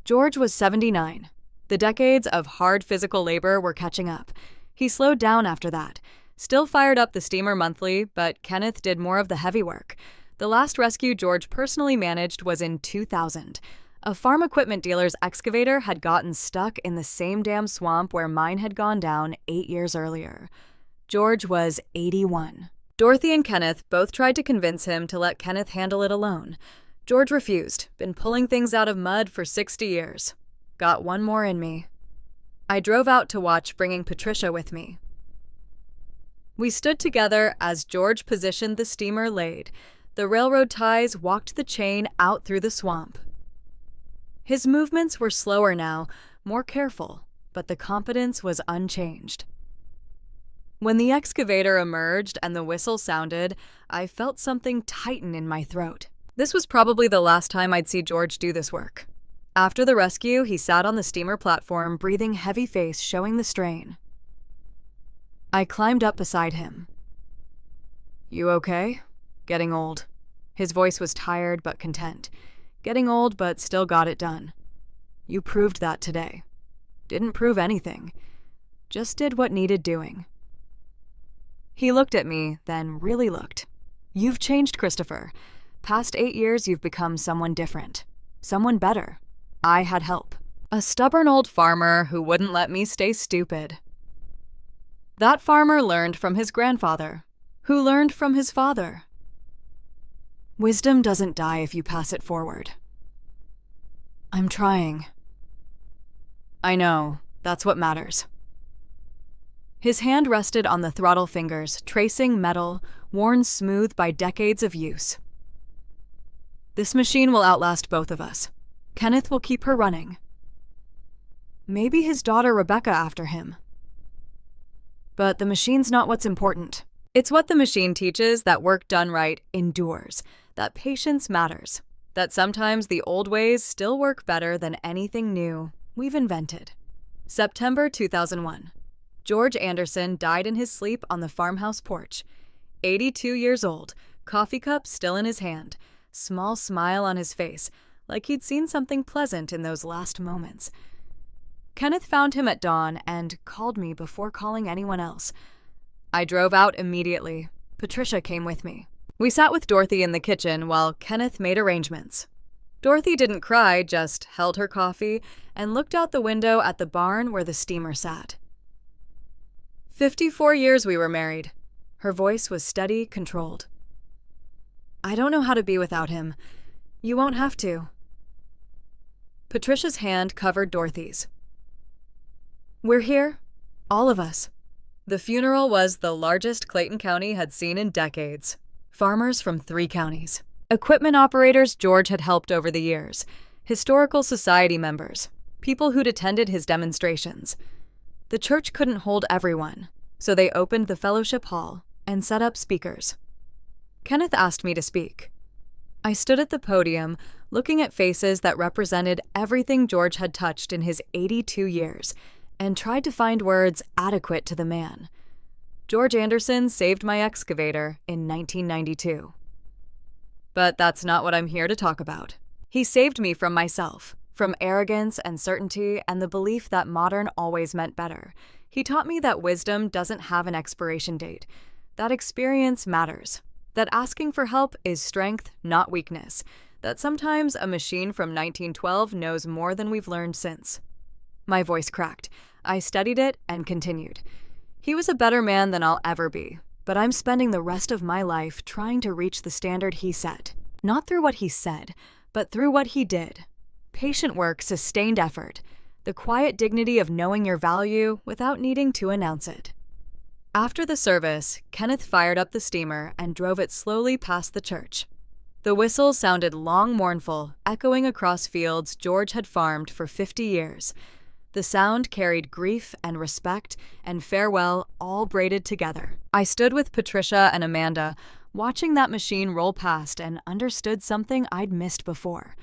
George was 79. The decades of hard physical labor were catching up. He slowed down after that. Still fired up the steamer monthly, but Kenneth did more of the heavy work. The last rescue George personally managed was in 2000. A farm equipment dealer's excavator had gotten stuck in the same damn swamp where mine had gone down 8 years earlier. George was 81. Dorothy and Kenneth both tried to convince him to let Kenneth handle it alone. George refused. Been pulling things out of mud for 60 years. Got one more in me. I drove out to watch, bringing Patricia with me. We stood together as George positioned the steamer laid. The railroad ties walked the chain out through the swamp. His movements were slower now, more careful, but the competence was unchanged. When the excavator emerged and the whistle sounded, I felt something tighten in my throat. This was probably the last time I'd see George do this work. After the rescue, he sat on the steamer platform, breathing heavy face, showing the strain. I climbed up beside him. "You okay?" Getting old. His voice was tired but content. Getting old but still got it done. You proved that today. Didn't prove anything. Just did what needed doing. He looked at me, then really looked. You've changed, Christopher. Past 8 years, you've become someone different. Someone better. I had help. A stubborn old farmer who wouldn't let me stay stupid. That farmer learned from his grandfather, who learned from his father. Wisdom doesn't die if you pass it forward. I'm trying. I know, that's what matters. His hand rested on the throttle fingers, tracing metal, worn smooth by decades of use. This machine will outlast both of us. Kenneth will keep her running. Maybe his daughter Rebecca after him. But the machine's not what's important. It's what the machine teaches, that work done right endures, that patience matters, that sometimes the old ways still work better than anything new we've invented. September 2001. George Anderson died in his sleep on the farmhouse porch. 82 years old, coffee cup still in his hand, small smile on his face, like he'd seen something pleasant in those last moments. Kenneth found him at dawn and called me before calling anyone else. I drove out immediately. Patricia came with me. We sat with Dorothy in the kitchen while Kenneth made arrangements. Dorothy didn't cry, just held her coffee and looked out the window at the barn where the steamer sat. 54 years we were married. Her voice was steady, controlled. I don't know how to be without him. You won't have to. Patricia's hand covered Dorothy's. We're here, all of us. The funeral was the largest Clayton County had seen in decades. Farmers from 3 counties. Equipment operators George had helped over the years. Historical society members. People who'd attended his demonstrations. The church couldn't hold everyone, so they opened the fellowship hall and set up speakers. Kenneth asked me to speak. I stood at the podium, looking at faces that represented everything George had touched in his 82 years, and tried to find words adequate to the man. George Anderson saved my excavator in 1992. But that's not what I'm here to talk about. He saved me from myself, from arrogance and certainty and the belief that modern always meant better. He taught me that wisdom doesn't have an expiration date, that experience matters, that asking for help is strength, not weakness, that sometimes a machine from 1912 knows more than we've learned since. My voice cracked. I studied it and continued. He was a better man than I'll ever be, but I'm spending the rest of my life trying to reach the standard he set. Not through what he said, but through what he did. Patient work, sustained effort. The quiet dignity of knowing your value without needing to announce it. After the service, Kenneth fired up the steamer and drove it slowly past the church. The whistle sounded long, mournful, echoing across fields George had farmed for 50 years. The sound carried grief and respect and farewell all braided together. I stood with Patricia and Amanda, watching that machine roll past, and understood something I'd missed before.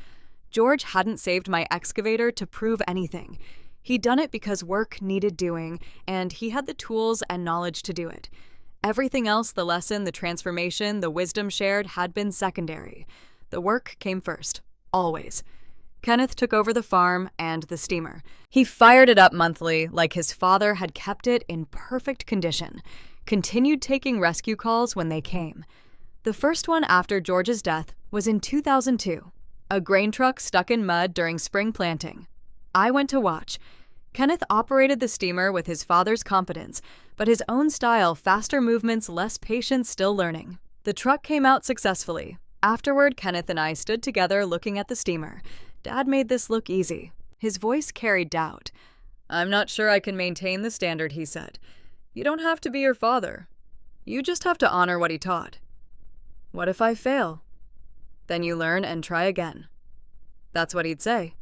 George hadn't saved my excavator to prove anything. He'd done it because work needed doing, and he had the tools and knowledge to do it. Everything else, the lesson, the transformation, the wisdom shared, had been secondary. The work came first, always. Kenneth took over the farm and the steamer. He fired it up monthly like his father had kept it in perfect condition, continued taking rescue calls when they came. The first one after George's death was in 2002. A grain truck stuck in mud during spring planting. I went to watch. Kenneth operated the steamer with his father's competence, but his own style, faster movements, less patience, still learning. The truck came out successfully. Afterward, Kenneth and I stood together looking at the steamer. Dad made this look easy. His voice carried doubt. "I'm not sure I can maintain the standard," he said. "You don't have to be your father. You just have to honor what he taught." "What if I fail?" "Then you learn and try again." That's what he'd say.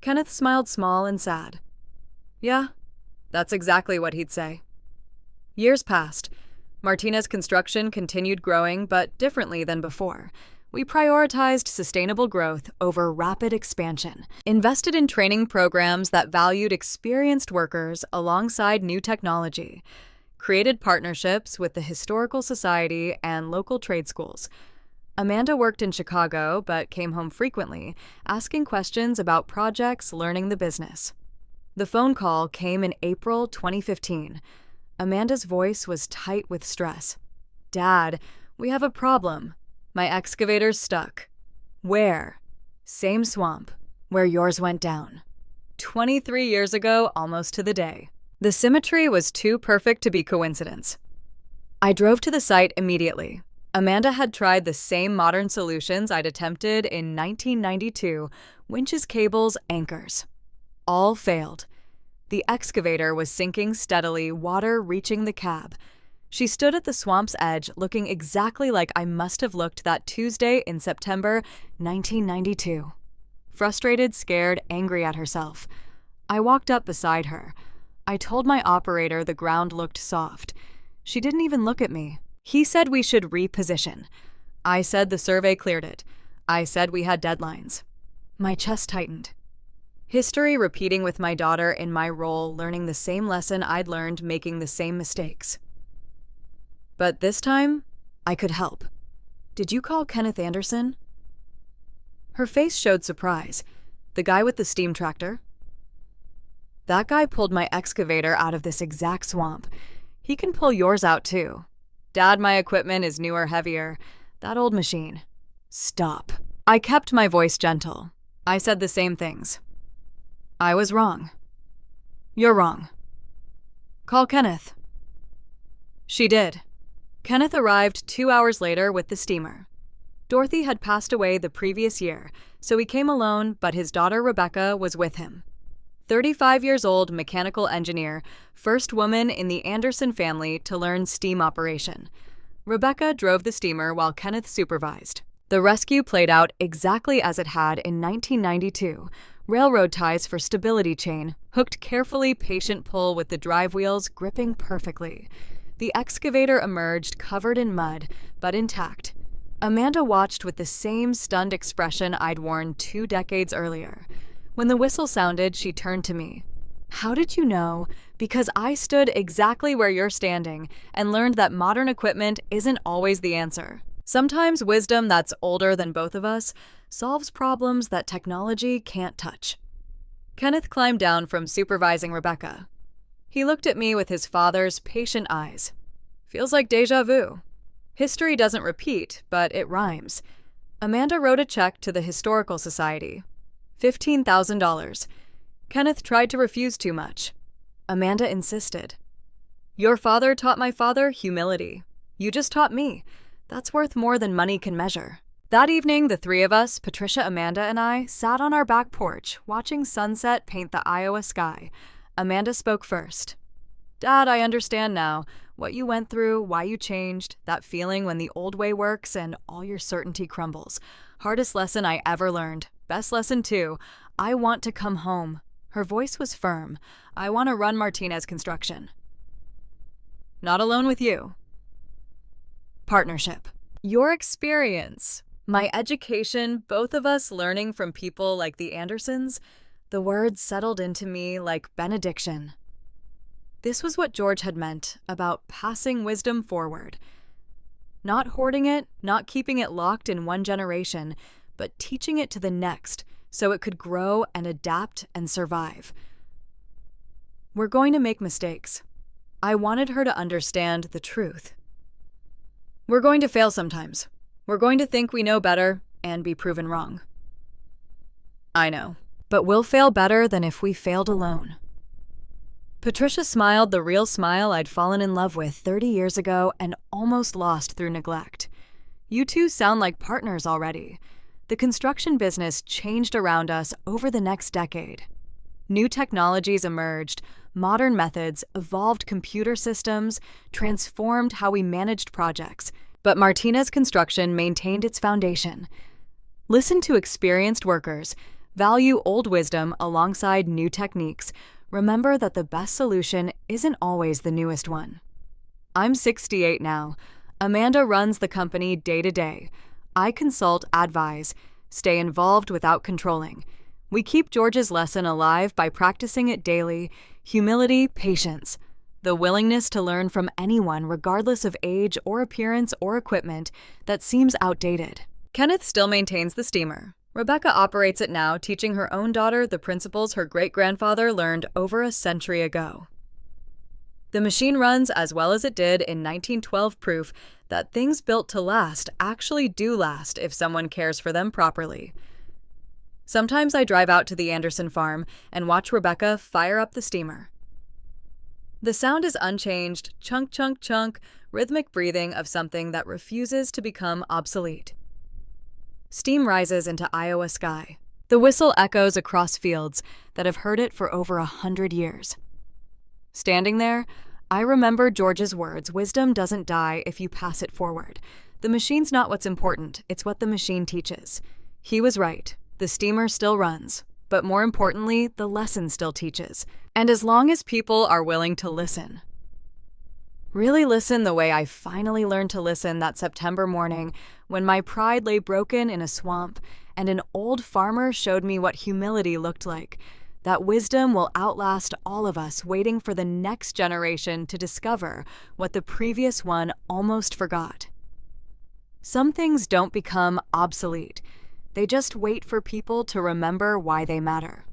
Kenneth smiled small and sad. Yeah, that's exactly what he'd say. Years passed. Martinez Construction continued growing, but differently than before. We prioritized sustainable growth over rapid expansion, invested in training programs that valued experienced workers alongside new technology, created partnerships with the Historical Society and local trade schools. Amanda worked in Chicago, but came home frequently, asking questions about projects, learning the business. The phone call came in April 2015. Amanda's voice was tight with stress. "Dad, we have a problem. My excavator's stuck." "Where?" "Same swamp, where yours went down." 23 years ago, almost to the day. The symmetry was too perfect to be coincidence. I drove to the site immediately. Amanda had tried the same modern solutions I'd attempted in 1992, winches, cables, anchors. All failed. The excavator was sinking steadily, water reaching the cab. She stood at the swamp's edge, looking exactly like I must have looked that Tuesday in September 1992. Frustrated, scared, angry at herself. I walked up beside her. I told my operator the ground looked soft. She didn't even look at me. He said we should reposition. I said the survey cleared it. I said we had deadlines. My chest tightened. History repeating with my daughter in my role, learning the same lesson I'd learned, making the same mistakes. But this time, I could help. "Did you call Kenneth Anderson?" Her face showed surprise. "The guy with the steam tractor?" "That guy pulled my excavator out of this exact swamp. He can pull yours out too. Dad, my equipment is newer, heavier. That old machine." "Stop." I kept my voice gentle. I said the same things. "I was wrong." "You're wrong." "Call Kenneth." She did. Kenneth arrived 2 hours later with the steamer. Dorothy had passed away the previous year, so he came alone, but his daughter Rebecca was with him. 35 years old, mechanical engineer, first woman in the Anderson family to learn steam operation. Rebecca drove the steamer while Kenneth supervised. The rescue played out exactly as it had in 1992. Railroad ties for stability chain, hooked carefully, patient pull with the drive wheels gripping perfectly. The excavator emerged covered in mud, but intact. Amanda watched with the same stunned expression I'd worn 2 decades earlier. When the whistle sounded, she turned to me. "How did you know?" "Because I stood exactly where you're standing and learned that modern equipment isn't always the answer. Sometimes wisdom that's older than both of us solves problems that technology can't touch." Kenneth climbed down from supervising Rebecca. He looked at me with his father's patient eyes. "Feels like déjà vu. History doesn't repeat, but it rhymes." Amanda wrote a check to the Historical Society. $15,000. Kenneth tried to refuse too much. Amanda insisted. "Your father taught my father humility. You just taught me. That's worth more than money can measure." That evening, the 3 of us, Patricia, Amanda, and I, sat on our back porch, watching sunset paint the Iowa sky. Amanda spoke first. "Dad, I understand now. What you went through, why you changed, that feeling when the old way works and all your certainty crumbles. Hardest lesson I ever learned. Best lesson too. I want to come home." Her voice was firm. "I want to run Martinez Construction." "Not alone with you." Partnership. Your experience, my education, both of us learning from people like the Andersons, the words settled into me like benediction. This was what George had meant about passing wisdom forward. Not hoarding it, not keeping it locked in one generation, but teaching it to the next so it could grow and adapt and survive. We're going to make mistakes. I wanted her to understand the truth. We're going to fail sometimes. We're going to think we know better and be proven wrong. I know, but we'll fail better than if we failed alone. Patricia smiled the real smile I'd fallen in love with 30 years ago and almost lost through neglect. You two sound like partners already. The construction business changed around us over the next decade. New technologies emerged, modern methods, evolved computer systems, transformed how we managed projects, but Martinez Construction maintained its foundation. Listen to experienced workers, value old wisdom alongside new techniques. Remember that the best solution isn't always the newest one. I'm 68 now. Amanda runs the company day to day. I consult, advise, stay involved without controlling. We keep George's lesson alive by practicing it daily: humility, patience, the willingness to learn from anyone regardless of age or appearance or equipment that seems outdated. Kenneth still maintains the steamer. Rebecca operates it now, teaching her own daughter the principles her great-grandfather learned over a century ago. The machine runs as well as it did in 1912, proof that things built to last actually do last if someone cares for them properly. Sometimes I drive out to the Anderson farm and watch Rebecca fire up the steamer. The sound is unchanged, chunk, chunk, chunk, rhythmic breathing of something that refuses to become obsolete. Steam rises into Iowa sky. The whistle echoes across fields that have heard it for over 100 years. Standing there, I remember George's words: wisdom doesn't die if you pass it forward. The machine's not what's important, it's what the machine teaches. He was right. The steamer still runs, but more importantly, the lesson still teaches. And as long as people are willing to listen. Really listen the way I finally learned to listen that September morning when my pride lay broken in a swamp and an old farmer showed me what humility looked like. That wisdom will outlast all of us, waiting for the next generation to discover what the previous one almost forgot. Some things don't become obsolete. They just wait for people to remember why they matter.